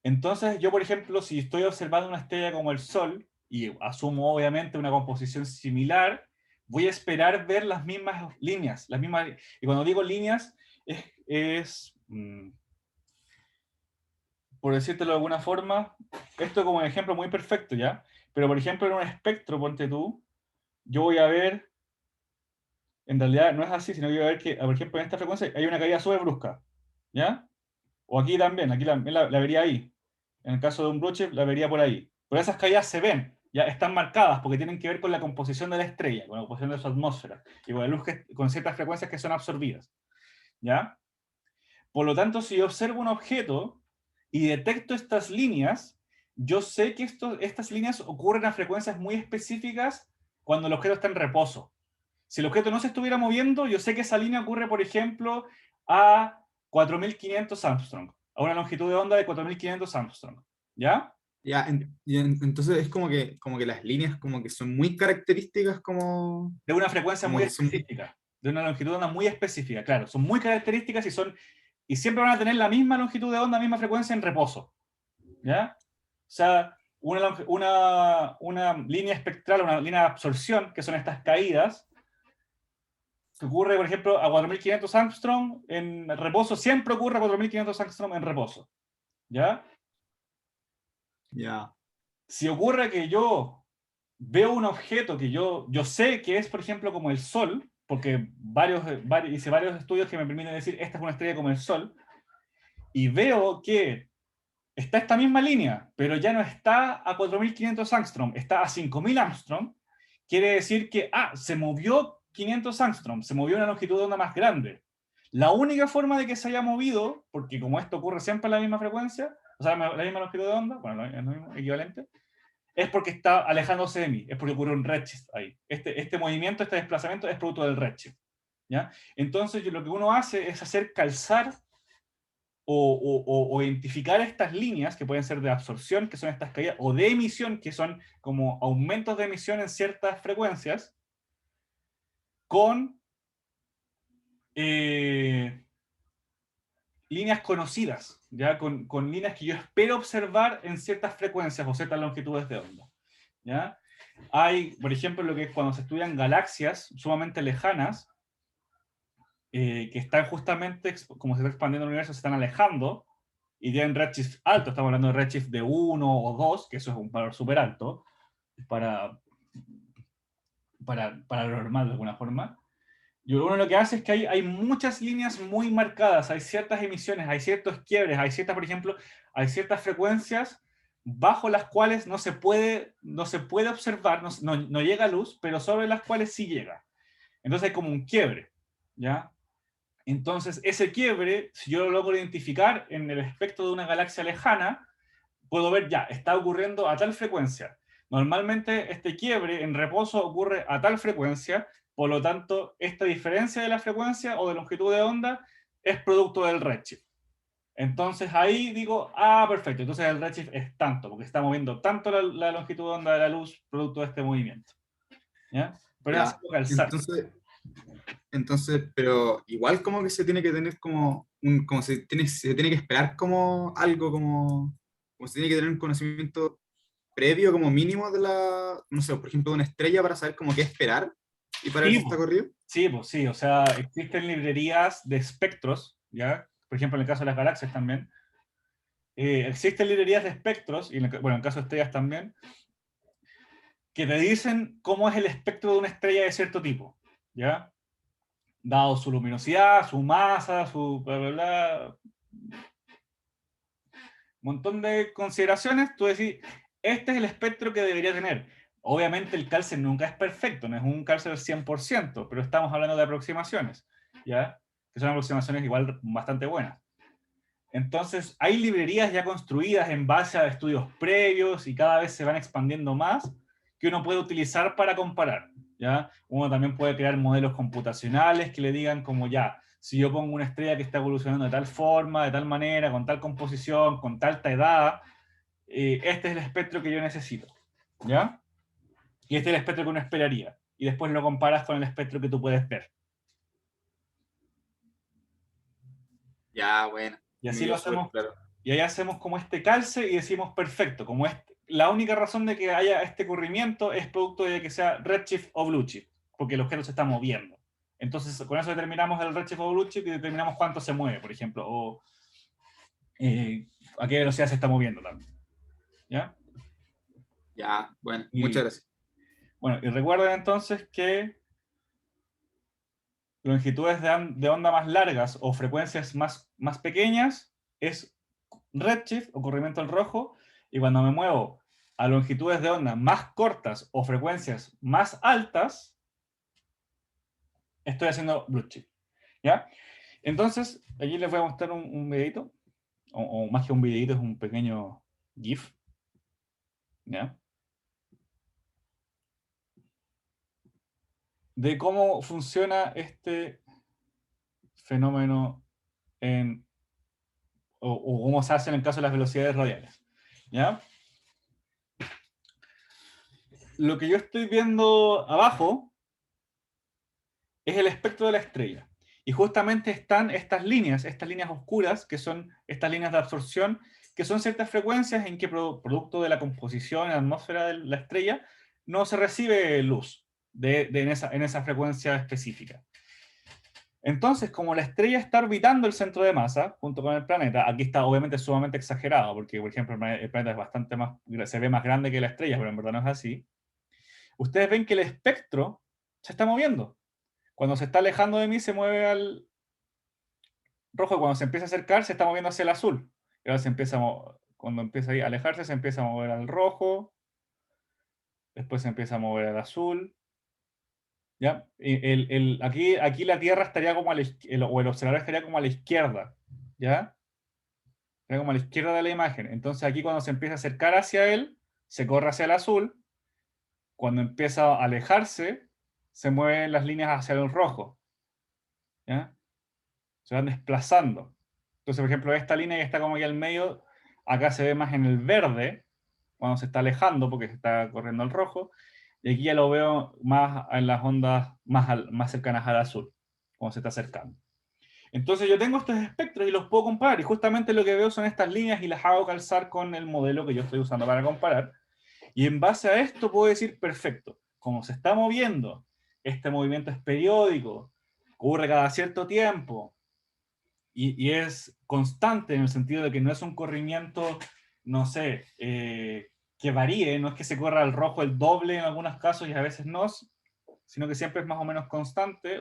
Entonces, yo, por ejemplo, si estoy observando una estrella como el Sol, y asumo obviamente una composición similar, voy a esperar ver las mismas líneas. Y cuando digo líneas, por decírtelo de alguna forma, esto como un ejemplo muy perfecto, ¿ya? Pero, por ejemplo, en un espectro, ponte tú, yo voy a ver, en realidad no es así, sino que voy a ver que, por ejemplo, en esta frecuencia hay una caída súper brusca, ¿ya? O aquí también la vería ahí. En el caso de un blue chip, la vería por ahí. Pero esas caídas se ven, ya están marcadas porque tienen que ver con la composición de la estrella, con la composición de su atmósfera y con la luz con ciertas frecuencias que son absorbidas, ¿ya? Por lo tanto, si yo observo un objeto y detecto estas líneas, yo sé que estas líneas ocurren a frecuencias muy específicas cuando el objeto está en reposo. Si el objeto no se estuviera moviendo, yo sé que esa línea ocurre, por ejemplo, a 4500 Armstrong, a una longitud de onda de 4500 Armstrong. ¿Ya? Ya, entonces es como que las líneas como que son muy características De una frecuencia como muy que son, específica, de una longitud de onda muy específica, claro. Son muy características y siempre van a tener la misma longitud de onda, misma frecuencia en reposo. ¿Ya? O sea, una línea espectral, una línea de absorción, que son estas caídas, que ocurre, por ejemplo, a 4500 Armstrong en reposo, siempre ocurre a 4500 Armstrong en reposo. ¿Ya? ya, Si ocurre que yo veo un objeto que yo sé que es, por ejemplo, como el Sol, porque hice varios estudios que me permiten decir esta es una estrella como el Sol, y veo que está esta misma línea, pero ya no está a 4500 Armstrong, está a 5000 Armstrong, quiere decir que, se movió 500 Armstrong, se movió a una longitud de onda más grande. La única forma de que se haya movido, porque como esto ocurre siempre a la misma frecuencia, o sea, la misma longitud de onda, bueno, es lo mismo, equivalente, es porque está alejándose de mí, es porque ocurre un redshift ahí. Este movimiento, este desplazamiento es producto del redshift. ¿Ya? Entonces, lo que uno hace es hacer calzar o identificar estas líneas que pueden ser de absorción, que son estas caídas, o de emisión, que son como aumentos de emisión en ciertas frecuencias, con eh, líneas conocidas, ¿ya? Con líneas que yo espero observar en ciertas frecuencias o ciertas longitudes de onda. ¿Ya? Hay, por ejemplo, lo que es cuando se estudian galaxias sumamente lejanas, que están justamente, como se está expandiendo el universo, se están alejando y tienen redshift alto. Estamos hablando de redshift de 1 o 2, que eso es un valor súper alto para, para lo normal de alguna forma. Y uno lo que hace es que hay muchas líneas muy marcadas, hay ciertas emisiones, hay ciertos quiebres, por ejemplo, hay ciertas frecuencias bajo las cuales no se puede observar, no llega luz, pero sobre las cuales sí llega. Entonces hay como un quiebre, ¿ya? Entonces ese quiebre, si yo lo logro identificar en el espectro de una galaxia lejana, puedo ver ya, está ocurriendo a tal frecuencia. Normalmente este quiebre en reposo ocurre a tal frecuencia, por lo tanto, esta diferencia de la frecuencia o de longitud de onda es producto del redshift. Entonces ahí digo, ah, perfecto, entonces el redshift es tanto, porque está moviendo tanto la longitud de onda de la luz producto de este movimiento. ¿Ya? Pero es Ya. hacerlo calzar. Entonces, pero igual como que se tiene que tener como como se tiene que esperar como algo como se tiene que tener un conocimiento previo como mínimo de la, no sé, por ejemplo, de una estrella para saber como qué esperar y para ver Sí, si está corrido. sí, pues sí, o sea, existen librerías de espectros, ¿ya? Por ejemplo, en el caso de las galaxias también. Existen librerías de espectros, y bueno, en el caso de estrellas también, que te dicen cómo es el espectro de una estrella de cierto tipo, ¿ya? Dado su luminosidad, su masa, su bla, bla, bla, montón de consideraciones, tú decís, este es el espectro que debería tener. Obviamente el cálcer nunca es perfecto, no es un cálcer al 100%, pero estamos hablando de aproximaciones, ¿ya? Que son aproximaciones igual bastante buenas. Entonces, hay librerías ya construidas en base a estudios previos y cada vez se van expandiendo más que uno puede utilizar para comparar, ¿ya? Uno también puede crear modelos computacionales que le digan como ya, si yo pongo una estrella que está evolucionando de tal forma, de tal manera, con tal composición, con tal edad, este es el espectro que yo necesito, ¿ya? Y este es el espectro que uno esperaría. Y después lo comparas con el espectro que tú puedes ver. Ya, bueno, Y me así lo quedó súper hacemos, claro. y ahí hacemos como este calce y decimos perfecto, como la única razón de que haya este corrimiento es producto de que sea redshift o blueshift, porque el objeto se está moviendo. Entonces, con eso determinamos el redshift o blueshift y determinamos cuánto se mueve, por ejemplo, o a qué velocidad se está moviendo también. ¿Ya? Ya, bueno, muchas Y gracias. bueno, y recuerden entonces que longitudes de onda más largas o frecuencias más pequeñas es redshift o corrimiento al rojo, y cuando me muevo a longitudes de onda más cortas o frecuencias más altas, estoy haciendo blueshift. ¿Ya? Entonces, aquí les voy a mostrar un videito, o más que un videito, es un pequeño GIF, ¿ya? De cómo funciona este fenómeno o cómo se hace en el caso de las velocidades radiales. ¿Ya? Lo que yo estoy viendo abajo es el espectro de la estrella. Y justamente están estas líneas oscuras, que son estas líneas de absorción, que son ciertas frecuencias en que producto de la composición en la atmósfera de la estrella no se recibe luz en esa frecuencia específica. Entonces, como la estrella está orbitando el centro de masa junto con el planeta, aquí está obviamente sumamente exagerado, porque por ejemplo el planeta es bastante más, se ve más grande que la estrella, pero en verdad no es así. Ustedes ven que el espectro se está moviendo. Cuando se está alejando de mí se mueve al rojo, cuando se empieza a acercar se está moviendo hacia el azul. Y ahora cuando empieza a alejarse se empieza a mover al rojo, después se empieza a mover al azul. ¿Ya? Aquí la Tierra estaría como o el observador estaría como a la izquierda. ¿Ya? Estaría como a la izquierda de la imagen. Entonces aquí cuando se empieza a acercar hacia él, se corre hacia el azul. Cuando empieza a alejarse, se mueven las líneas hacia el rojo. ¿Ya? Se van desplazando. Entonces, por ejemplo, esta línea que está como aquí al medio, acá se ve más en el verde, cuando se está alejando porque se está corriendo al rojo, y aquí ya lo veo más en las ondas más cercanas al azul, cuando se está acercando. Entonces yo tengo estos espectros y los puedo comparar, y justamente lo que veo son estas líneas y las hago calzar con el modelo que yo estoy usando para comparar, y en base a esto puedo decir, perfecto, como se está moviendo, este movimiento es periódico, ocurre cada cierto tiempo, y es constante en el sentido de que no es un corrimiento, no sé, que varíe, no es que se corra al rojo el doble en algunos casos y a veces no, sino que siempre es más o menos constante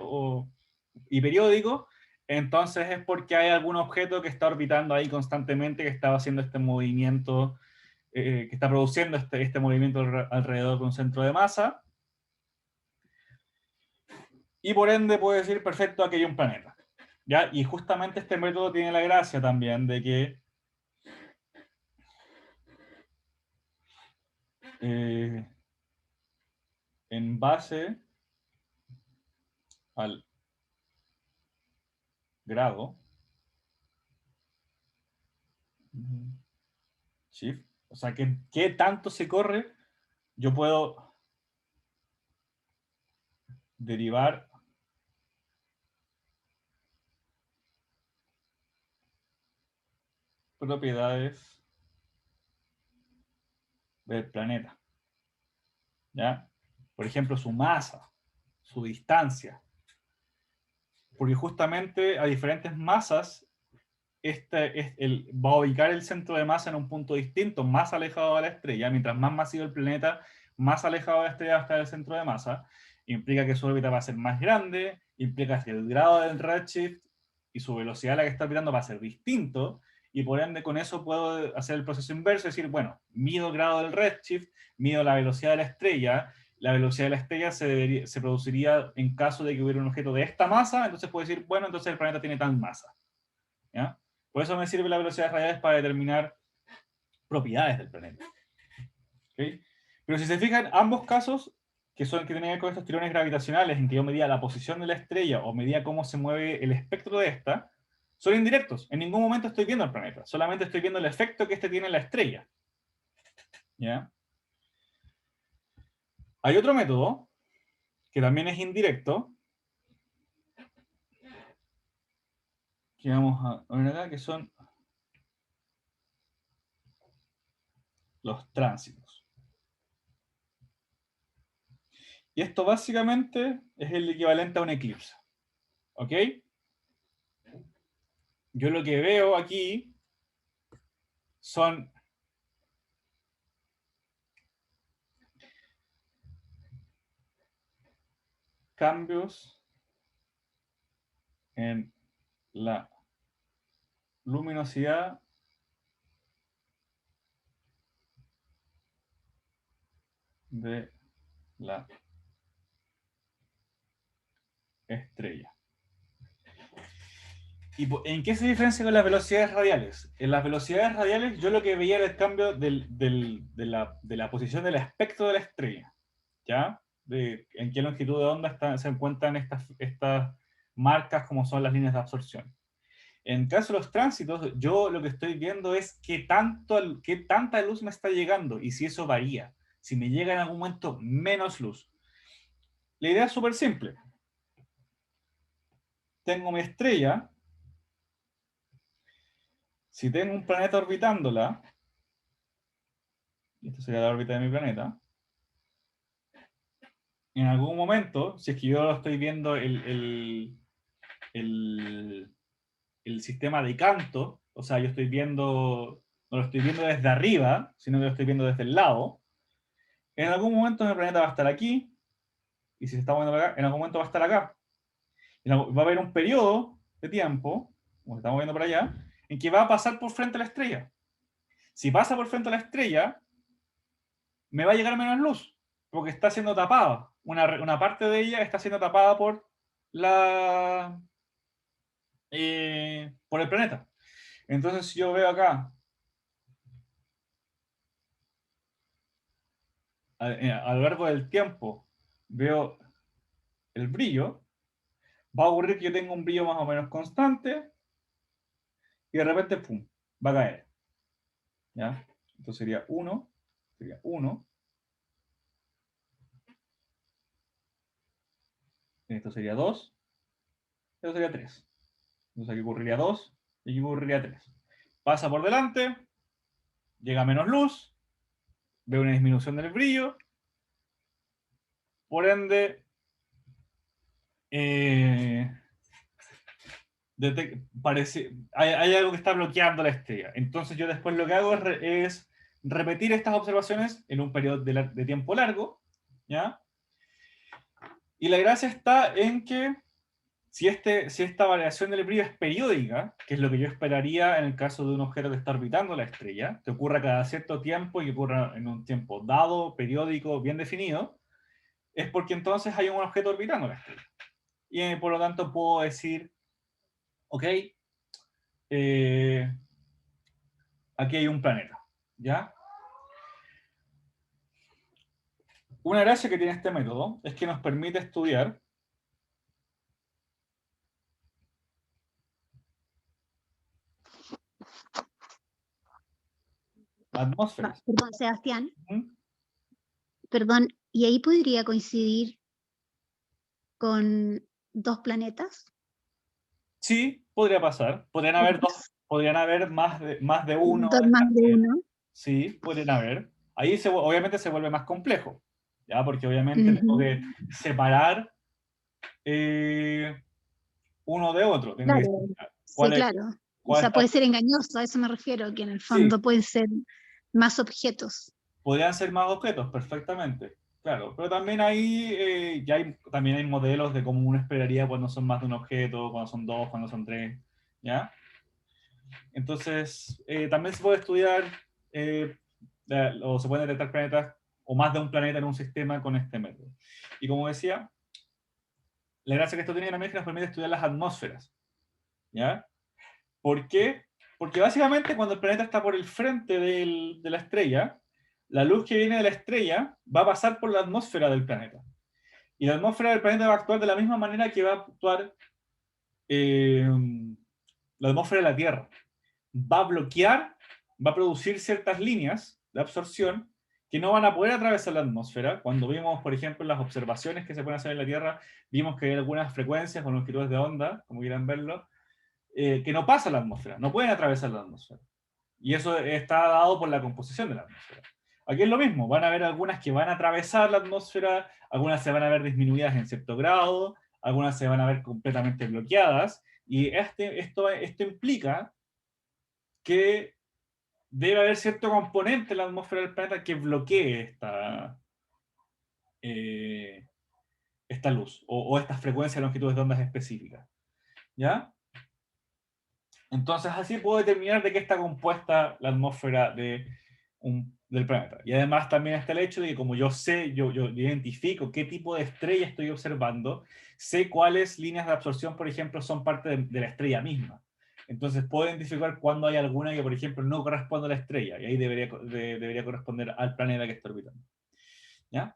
y periódico, entonces es porque hay algún objeto que está orbitando ahí constantemente, que está haciendo este movimiento, que está produciendo este movimiento alrededor de un centro de masa, y por ende puede decir, perfecto, aquí hay un planeta. ¿Ya? Y justamente este método tiene la gracia también de que en base al grado shift, o sea, ¿qué tanto se corre? Yo puedo derivar propiedades del planeta, ¿ya? Por ejemplo, su masa, su distancia, porque justamente a diferentes masas va a ubicar el centro de masa en un punto distinto, más alejado de la estrella. Mientras más masivo el planeta, más alejado de la estrella va a estar el centro de masa. Implica que su órbita va a ser más grande, implica que el grado del redshift y su velocidad a la que está orbitando va a ser distinto, y por ende con eso puedo hacer el proceso inverso, es decir, bueno, mido el grado del redshift, mido la velocidad de la estrella. La velocidad de la estrella se produciría en caso de que hubiera un objeto de esta masa, entonces puedo decir, bueno, entonces el planeta tiene tal masa, ¿ya? Por eso me sirve la velocidad radial para determinar propiedades del planeta. ¿Okay? Pero si se fijan, ambos casos, que tienen que ver con estos tirones gravitacionales, en que yo medía la posición de la estrella o medía cómo se mueve el espectro de esta, son indirectos. En ningún momento estoy viendo el planeta, solamente estoy viendo el efecto que este tiene en la estrella. ¿Ya? Hay otro método, que también es indirecto, que vamos a ver acá, que son los tránsitos. Y esto básicamente es el equivalente a un eclipse. ¿Ok? Yo lo que veo aquí son cambios en la luminosidad de la estrella. ¿Y en qué se diferencia con las velocidades radiales? En las velocidades radiales yo lo que veía era el cambio de la posición del espectro de la estrella. ¿Ya? En qué longitud de onda se encuentran estas marcas como son las líneas de absorción. En caso de los tránsitos, yo lo que estoy viendo es qué tanta luz me está llegando y si eso varía. Si me llega en algún momento menos luz. La idea es súper simple. Tengo mi estrella. Si tengo un planeta orbitándola, y esta sería la órbita de mi planeta, en algún momento, si es que yo lo estoy viendo el sistema de Canto, o sea, yo estoy viendo, no lo estoy viendo desde arriba, sino que lo estoy viendo desde el lado, en algún momento mi planeta va a estar aquí, y si se está moviendo para acá, en algún momento va a estar acá. Va a haber un periodo de tiempo, como se está moviendo para allá, en que va a pasar por frente a la estrella. Si pasa por frente a la estrella, me va a llegar menos luz, porque está siendo tapada. Una parte de ella está siendo tapada por el planeta. Entonces, si yo veo acá, a lo largo del tiempo, veo el brillo, va a ocurrir que yo tengo un brillo más o menos constante y de repente, ¡pum!, va a caer. ¿Ya? Entonces sería 1, esto sería 2, esto sería 3. Entonces aquí ocurriría 2 y aquí ocurriría 3. Pasa por delante, llega menos luz, veo una disminución del brillo, por ende, hay algo que está bloqueando la estrella. Entonces yo después lo que hago es repetir estas observaciones en un periodo de tiempo largo, ¿ya? Y la gracia está en que si esta variación del brillo es periódica, que es lo que yo esperaría en el caso de un objeto que está orbitando la estrella, que ocurra cada cierto tiempo y que ocurra en un tiempo dado, periódico, bien definido, es porque entonces hay un objeto orbitando la estrella. Y por lo tanto puedo decir, ok, aquí hay un planeta, ¿ya? Una gracia que tiene este método es que nos permite estudiar atmósferas. Perdón, Sebastián, ¿Mm? perdón, ¿y ahí podría coincidir con 2 planetas? Sí, podría pasar. Podrían haber más de uno. Más de uno. Sí, podrían haber. Ahí obviamente se vuelve más complejo, ¿ya? Porque obviamente tengo Ujú. que separar uno de otro. Tengo que Claro, decir sí, claro. O cuál sea, está. puede ser engañoso, a eso me refiero, que en el Sí, fondo pueden ser más objetos. podrían ser más objetos, perfectamente. Claro, pero también también hay modelos de cómo uno esperaría cuando son más de un objeto, cuando son dos, cuando son tres, ¿ya? Entonces, también se puede estudiar o se pueden detectar planetas o más de un planeta en un sistema con este método. Y como decía, la gracia que esto tiene también es que nos permite estudiar las atmósferas, ¿ya? ¿Por qué? Porque básicamente cuando el planeta está por el frente de la estrella, la luz que viene de la estrella va a pasar por la atmósfera del planeta. Y la atmósfera del planeta va a actuar de la misma manera que va a actuar eh, la atmósfera de la Tierra. Va a bloquear, va a producir ciertas líneas de absorción que no van a poder atravesar la atmósfera. Cuando vimos, por ejemplo, las observaciones que se pueden hacer en la Tierra, vimos que hay algunas frecuencias con longitudes de onda, como quieran verlo, que no pasan la atmósfera, no pueden atravesar la atmósfera. Y eso está dado por la composición de la atmósfera. Aquí es lo mismo, van a haber algunas que van a atravesar la atmósfera, algunas se van a ver disminuidas en cierto grado, algunas se van a ver completamente bloqueadas, y esto implica que debe haber cierto componente en la atmósfera del planeta que bloquee eh, esta luz o estas frecuencias de longitudes de ondas específicas. ¿Ya? Entonces así puedo determinar de qué está compuesta la atmósfera del planeta. Y además también está el hecho de que como yo sé, yo identifico qué tipo de estrella estoy observando, sé cuáles líneas de absorción, por ejemplo, son parte de la estrella misma. Entonces puedo identificar cuándo hay alguna que, por ejemplo, no corresponde a la estrella, y ahí debería corresponder al planeta que está orbitando. ¿Ya?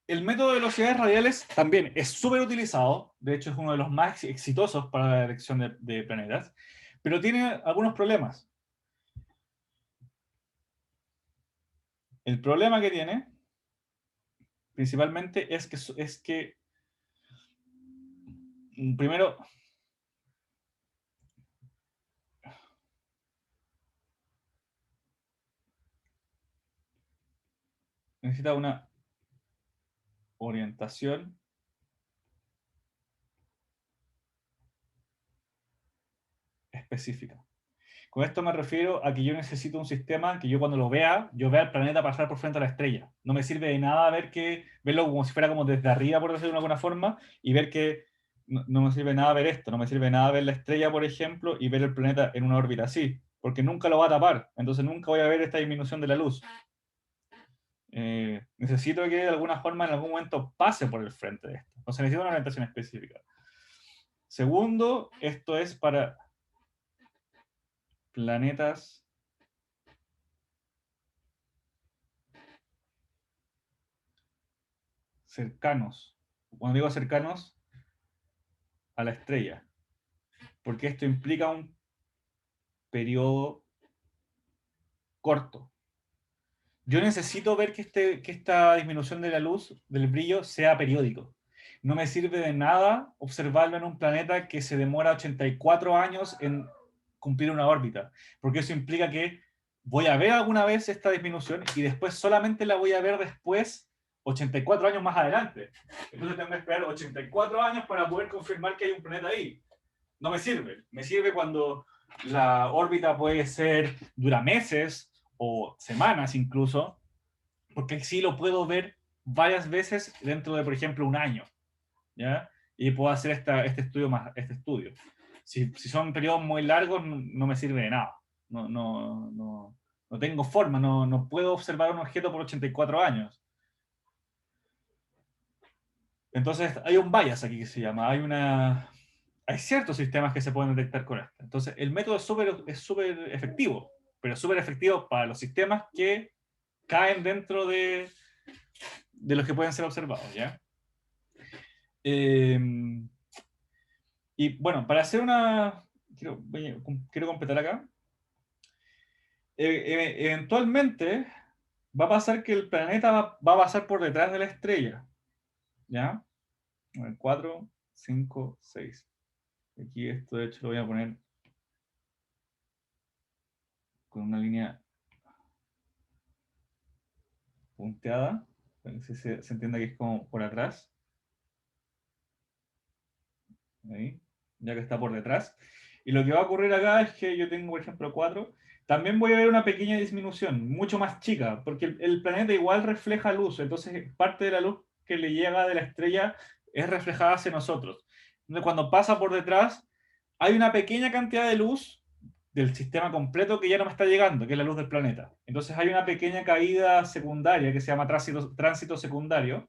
El método de velocidades radiales también es súper utilizado, de hecho es uno de los más exitosos para la detección de planetas, pero tiene algunos problemas. El problema que tiene, principalmente, es que primero, necesita una orientación específica. Con esto me refiero a que yo necesito un sistema que yo cuando lo vea, yo vea el planeta pasar por frente a la estrella. No me sirve de nada verlo como si fuera como desde arriba, por decirlo de alguna forma, y ver que no me sirve de nada ver esto, no me sirve de nada ver la estrella, por ejemplo, y ver el planeta en una órbita así, porque nunca lo va a tapar, entonces nunca voy a ver esta disminución de la luz. Necesito que de alguna forma en algún momento pase por el frente de esto. Entonces necesito una orientación específica. Segundo, esto es para planetas cercanos. Cuando digo cercanos, a la estrella. Porque esto implica un periodo corto. Yo necesito ver que esta disminución de la luz, del brillo, sea periódico. No me sirve de nada observarlo en un planeta que se demora 84 años en cumplir una órbita, porque eso implica que voy a ver alguna vez esta disminución y después solamente la voy a ver después 84 años más adelante. Entonces tengo que esperar 84 años para poder confirmar que hay un planeta ahí. No me sirve. Me sirve cuando la órbita dura meses o semanas incluso, porque sí lo puedo ver varias veces dentro de, por ejemplo, un año, ¿ya? Y puedo hacer este estudio. Si son periodos muy largos, no me sirve de nada. No tengo forma, no puedo observar un objeto por 84 años. Entonces hay un bias aquí que se llama, hay ciertos sistemas que se pueden detectar con esto. Entonces el método es súper efectivo, pero súper efectivo para los sistemas que caen dentro de los que pueden ser observados, ¿ya? Y bueno, para hacer una... Quiero completar acá. Eventualmente va a pasar que el planeta va a pasar por detrás de la estrella, ¿ya? 4, 5, 6. Aquí esto de hecho lo voy a poner con una línea punteada, para que se entienda que es como por atrás. Ahí, ya que está por detrás. Y lo que va a ocurrir acá es que yo tengo, por ejemplo, 4. También voy a ver una pequeña disminución, mucho más chica, porque el planeta igual refleja luz, entonces parte de la luz que le llega de la estrella es reflejada hacia nosotros. Entonces, cuando pasa por detrás, hay una pequeña cantidad de luz del sistema completo que ya no me está llegando, que es la luz del planeta. Entonces hay una pequeña caída secundaria que se llama tránsito secundario,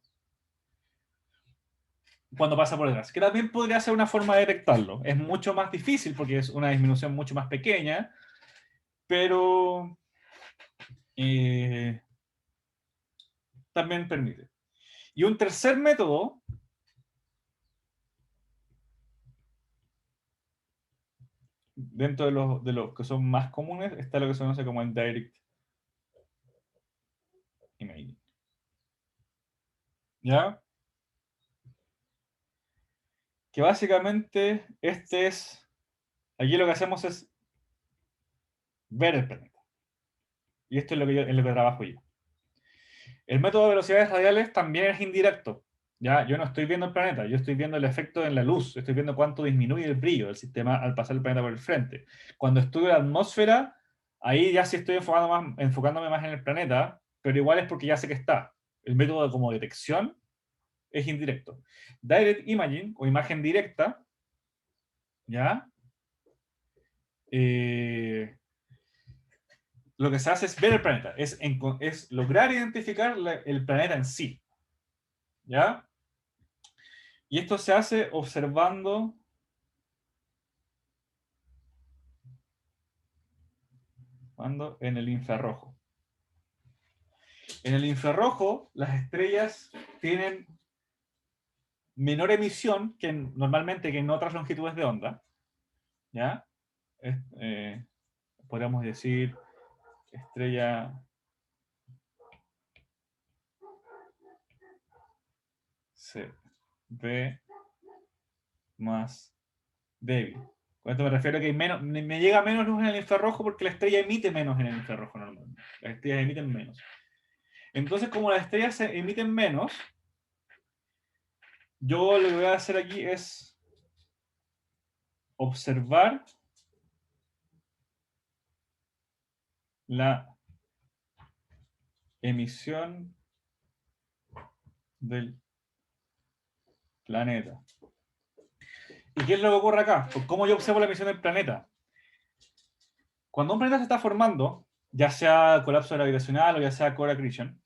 cuando pasa por detrás, que también podría ser una forma de detectarlo. Es mucho más difícil porque es una disminución mucho más pequeña, pero también permite. Y un tercer método, dentro de los que son más comunes, está lo que se conoce como el Direct Imaging. ¿Ya? Que básicamente aquí lo que hacemos es ver el planeta. Y esto es en lo que trabajo yo. El método de velocidades radiales también es indirecto. ¿Ya? Yo no estoy viendo el planeta, yo estoy viendo el efecto en la luz, estoy viendo cuánto disminuye el brillo del sistema al pasar el planeta por el frente. Cuando estudio la atmósfera, ahí ya sí estoy enfocándome más en el planeta, pero igual es porque ya sé que está. El método como detección es indirecto. Direct imaging o imagen directa, ¿ya? Eh, lo que se hace es ver el planeta, es lograr identificar el planeta en sí, ¿ya? Y esto se hace observando en el infrarrojo. En el infrarrojo, las estrellas tienen menor emisión normalmente que en otras longitudes de onda, ¿ya? Eh, Podríamos decir estrella C, B más débil. Con esto me refiero a que me llega menos luz en el infrarrojo porque la estrella emite menos en el infrarrojo normalmente. Las estrellas emiten menos. Entonces, como las estrellas se emiten menos, yo lo que voy a hacer aquí es observar la emisión del planeta. ¿Y qué es lo que ocurre acá? Pues, ¿cómo yo observo la emisión del planeta? Cuando un planeta se está formando, ya sea colapso gravitacional o ya sea core accretion,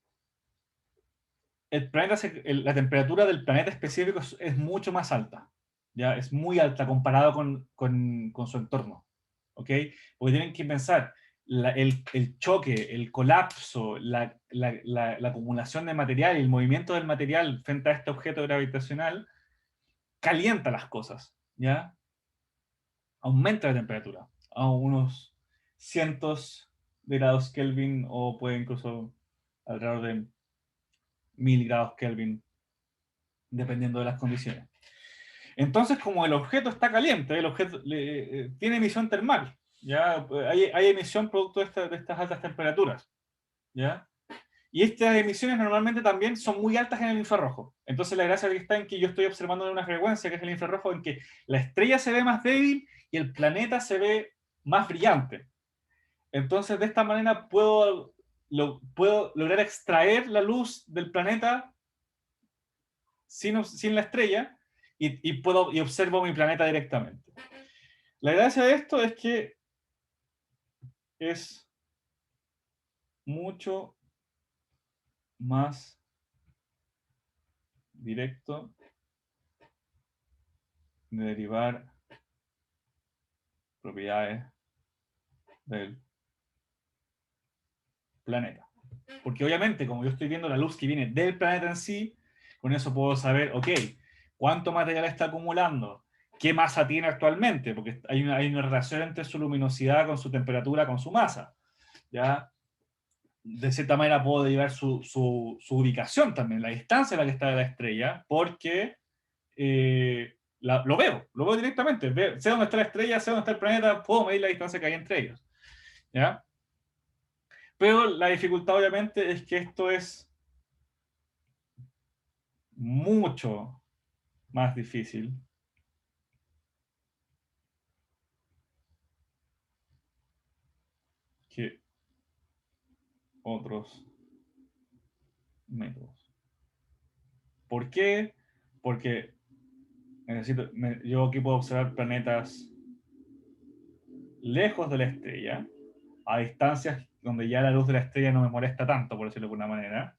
la temperatura del planeta específico es mucho más alta. ¿Ya? Es muy alta comparado con su entorno. ¿Ok? Porque tienen que pensar, el choque, el colapso, la acumulación de material y el movimiento del material frente a este objeto gravitacional calienta las cosas. ¿Ya? Aumenta la temperatura a unos cientos de grados Kelvin o puede incluso alrededor de 1000 grados Kelvin, dependiendo de las condiciones. Entonces, como el objeto está caliente, el objeto tiene emisión termal, ¿ya? Hay emisión producto de estas altas temperaturas, ¿ya? Y estas emisiones normalmente también son muy altas en el infrarrojo. Entonces la gracia está en que yo estoy observando una frecuencia, que es el infrarrojo, en que la estrella se ve más débil y el planeta se ve más brillante. Entonces de esta manera puedo lograr extraer la luz del planeta sin la estrella y observo mi planeta directamente. La gracia de esto es que es mucho más directo de derivar propiedades del planeta. Porque obviamente, como yo estoy viendo la luz que viene del planeta en sí, con eso puedo saber, ok, cuánto material está acumulando, qué masa tiene actualmente, porque hay una relación entre su luminosidad con su temperatura, con su masa. ¿Ya? De cierta manera puedo derivar su ubicación también, la distancia a la que está la estrella, porque lo veo directamente, sé dónde está la estrella, sé dónde está el planeta, puedo medir la distancia que hay entre ellos. ¿Ya? Pero la dificultad obviamente es que esto es mucho más difícil que otros métodos. ¿Por qué? Porque yo aquí puedo observar planetas lejos de la estrella, a distancias donde ya la luz de la estrella no me molesta tanto, por decirlo de alguna manera.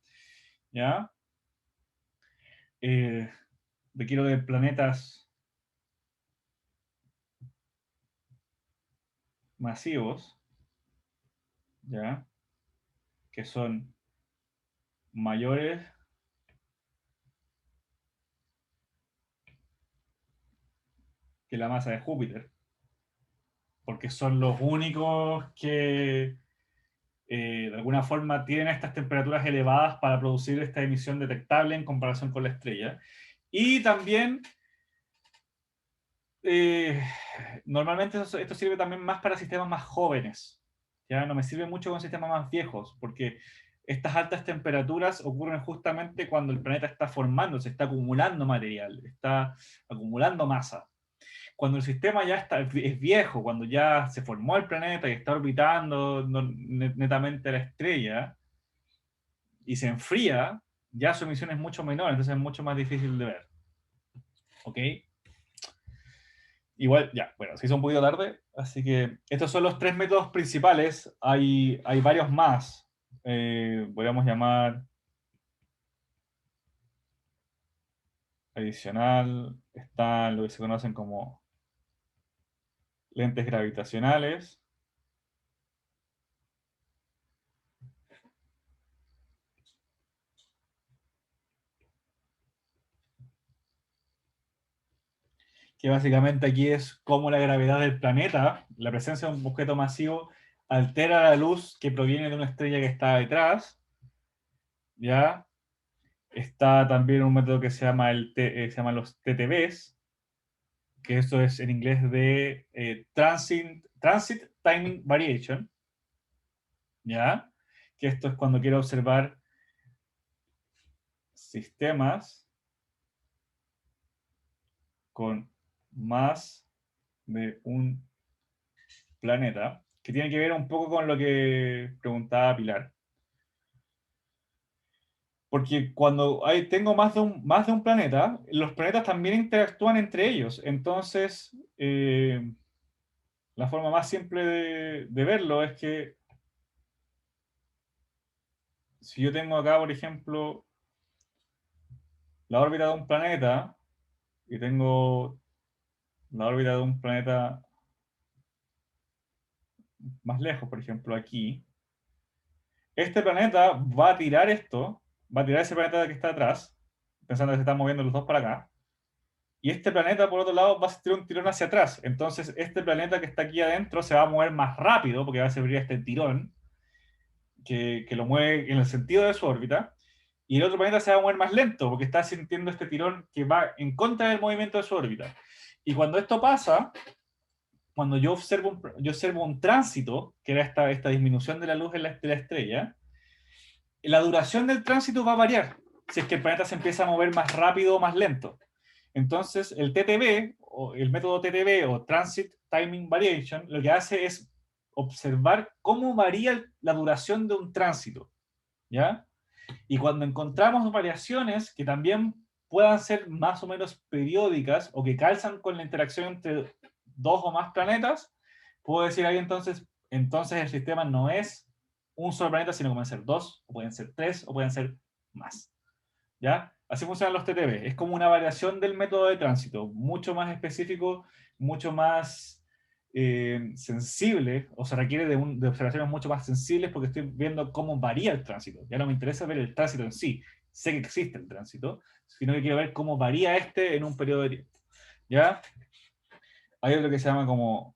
¿Ya? Requiero de planetas masivos, ¿ya? Que son mayores que la masa de Júpiter, porque son los únicos que de alguna forma tienen estas temperaturas elevadas para producir esta emisión detectable en comparación con la estrella. Y también, eh, normalmente esto sirve también más para sistemas más jóvenes. Ya no me sirve mucho con sistemas más viejos, porque estas altas temperaturas ocurren justamente cuando el planeta está formándose, está acumulando material, está acumulando masa. Cuando el sistema ya es viejo, cuando ya se formó el planeta y está orbitando netamente la estrella y se enfría, ya su emisión es mucho menor, entonces es mucho más difícil de ver. ¿Ok? Igual, ya, bueno, se hizo un poquito tarde, así que estos son los tres métodos principales. Hay varios más. Podríamos llamar adicional. Están lo que se conocen como lentes gravitacionales. Que básicamente aquí es cómo la gravedad del planeta, la presencia de un objeto masivo, altera la luz que proviene de una estrella que está detrás. ¿Ya? Está también un método que se llama los TTVs, que eso es en inglés de Transit Timing Variation, ¿ya? Que esto es cuando quiero observar sistemas con más de un planeta, que tiene que ver un poco con lo que preguntaba Pilar. Porque cuando tengo más de un planeta, los planetas también interactúan entre ellos. Entonces, la forma más simple de verlo es que si yo tengo acá, por ejemplo, la órbita de un planeta y tengo la órbita de un planeta más lejos, por ejemplo, aquí, este planeta va a tirar va a tirar ese planeta que está atrás, pensando que se están moviendo los dos para acá, y este planeta, por otro lado, va a sentir un tirón hacia atrás. Entonces, este planeta que está aquí adentro se va a mover más rápido, porque va a servir este tirón que lo mueve en el sentido de su órbita, y el otro planeta se va a mover más lento, porque está sintiendo este tirón que va en contra del movimiento de su órbita. Y cuando esto pasa, cuando yo observo un tránsito, que era esta disminución de la luz de la estrella, la duración del tránsito va a variar, si es que el planeta se empieza a mover más rápido o más lento. Entonces, el TTV, o el método TTV, o Transit Timing Variation, lo que hace es observar cómo varía la duración de un tránsito, ¿ya? Y cuando encontramos variaciones que también puedan ser más o menos periódicas o que calzan con la interacción entre dos o más planetas, puedo decir ahí entonces el sistema no es un solo planeta, sino que pueden ser dos, o pueden ser tres, o pueden ser más. ¿Ya? Así funcionan los TTV. Es como una variación del método de tránsito, mucho más específico, mucho más sensible, o se requiere de observaciones mucho más sensibles porque estoy viendo cómo varía el tránsito. Ya no me interesa ver el tránsito en sí, sé que existe el tránsito, sino que quiero ver cómo varía este en un periodo de tiempo. ¿Ya? Hay otro que se llama como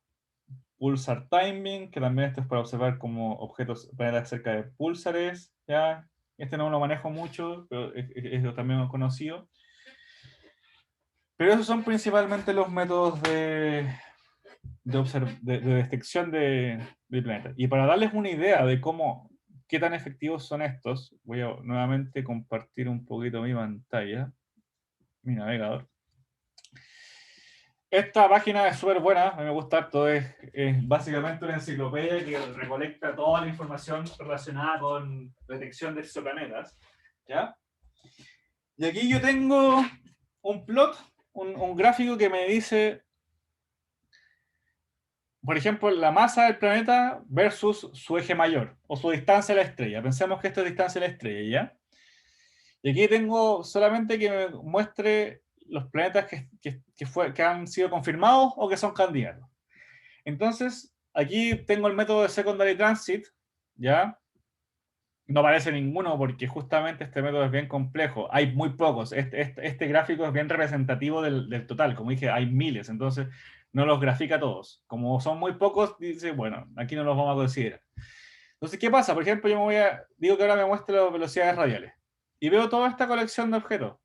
pulsar timing, que también esto es para observar como objetos, planetas cerca de púlsares. ¿Ya? Este no lo manejo mucho, pero es también conocido. Pero esos son principalmente los métodos de detección de planetas. Y para darles una idea de qué tan efectivos son estos, voy a nuevamente compartir un poquito mi pantalla, mi navegador. Esta página es súper buena, a mí me gusta harto, es básicamente una enciclopedia que recolecta toda la información relacionada con detección de exoplanetas, ¿ya? Y aquí yo tengo un plot, un gráfico que me dice, por ejemplo, la masa del planeta versus su eje mayor, o su distancia a la estrella. Pensemos que esto es distancia a la estrella, ¿ya? Y aquí tengo solamente que me muestre los planetas que han sido confirmados o que son candidatos. Entonces, aquí tengo el método de Secondary Transit, ¿ya? No aparece ninguno porque justamente este método es bien complejo. Hay muy pocos. Este gráfico es bien representativo del total. Como dije, hay miles, entonces no los grafica todos. Como son muy pocos, dice, bueno, aquí no los vamos a considerar. Entonces, ¿qué pasa? Por ejemplo, digo que ahora me muestre las velocidades radiales. Y veo toda esta colección de objetos.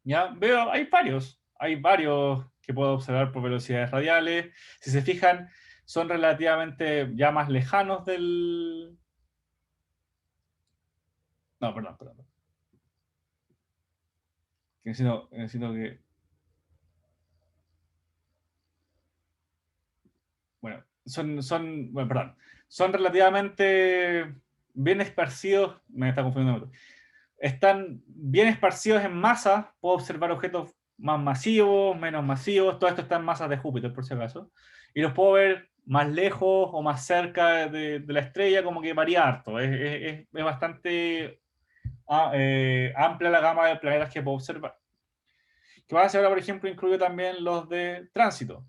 ¿Ya? Veo, hay varios que puedo observar por velocidades radiales. Si se fijan, son relativamente ya más lejanos del... No, perdón. Necesito que... Bueno, bueno, perdón. Son relativamente bien esparcidos. Me está confundiendo mucho. Están bien esparcidos en masa. Puedo observar objetos más masivos, menos masivos. Todo esto está en masas de Júpiter, por si acaso. Y los puedo ver más lejos o más cerca de la estrella, como que varía harto. Es bastante amplia la gama de planetas que puedo observar. Que va a ser ahora, por ejemplo, incluye también los de tránsito.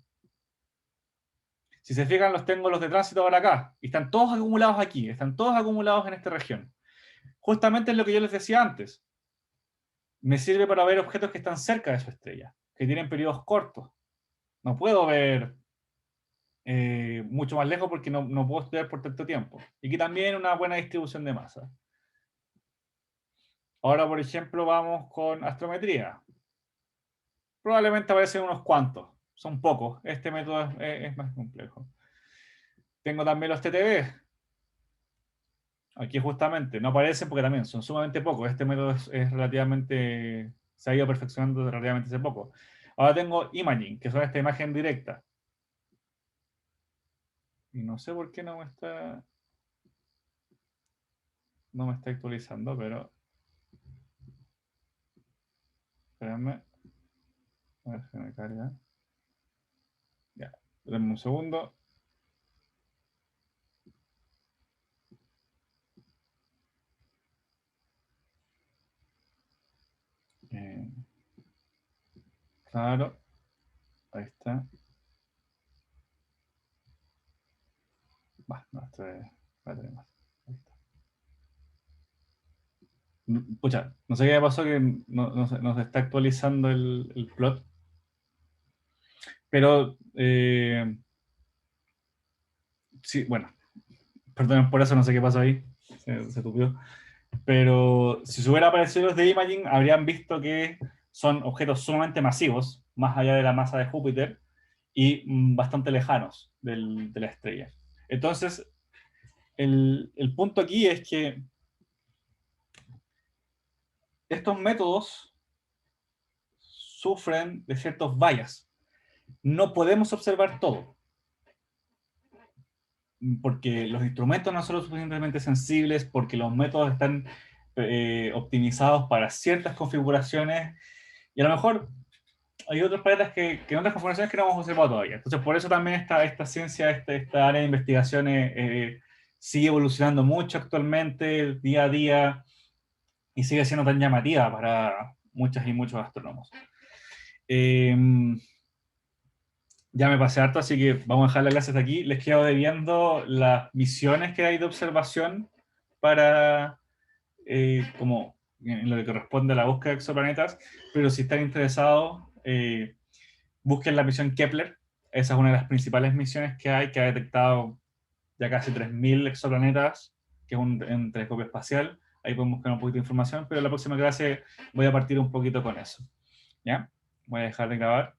Si se fijan, tengo los de tránsito ahora acá. Y están todos acumulados aquí. Están todos acumulados en esta región. Justamente es lo que yo les decía antes. Me sirve para ver objetos que están cerca de su estrella, que tienen periodos cortos. No puedo ver mucho más lejos porque no puedo estudiar por tanto tiempo. Y que también una buena distribución de masa. Ahora, por ejemplo, vamos con astrometría. Probablemente aparecen unos cuantos. Son pocos. Este método es más complejo. Tengo también los TTV. Aquí justamente no aparecen porque también son sumamente pocos. Este método es relativamente... Se ha ido perfeccionando relativamente hace poco. Ahora tengo imaging, que son esta imagen directa. Y no sé por qué no me está actualizando, pero espérame. A ver si me carga. Ya, denme un segundo. Eh, claro, ahí está. No, esto es... espérate más. Ahí está. Pucha, no sé qué me pasó que no se está actualizando el plot. Pero sí, bueno, perdón por eso, no sé qué pasó ahí. Se tupió. Pero si se hubiera aparecido los de Imaging, habrían visto que son objetos sumamente masivos, más allá de la masa de Júpiter, y bastante lejanos de la estrella. Entonces, el punto aquí es que estos métodos sufren de ciertos bias. No podemos observar todo, porque los instrumentos no son lo suficientemente sensibles, porque los métodos están optimizados para ciertas configuraciones, y a lo mejor hay otros planetas que en otras configuraciones que no hemos observado todavía. Entonces, por eso también esta ciencia, esta área de investigaciones sigue evolucionando mucho actualmente, día a día, y sigue siendo tan llamativa para muchas y muchos astrónomos. Ya me pasé harto, así que vamos a dejar la clase hasta aquí. Les quedo debiendo las misiones que hay de observación para, como en lo que corresponde a la búsqueda de exoplanetas, pero si están interesados, busquen la misión Kepler. Esa es una de las principales misiones que hay, que ha detectado ya casi 3.000 exoplanetas, que es un telescopio espacial. Ahí pueden buscar un poquito de información, pero en la próxima clase voy a partir un poquito con eso. ¿Ya? Voy a dejar de grabar.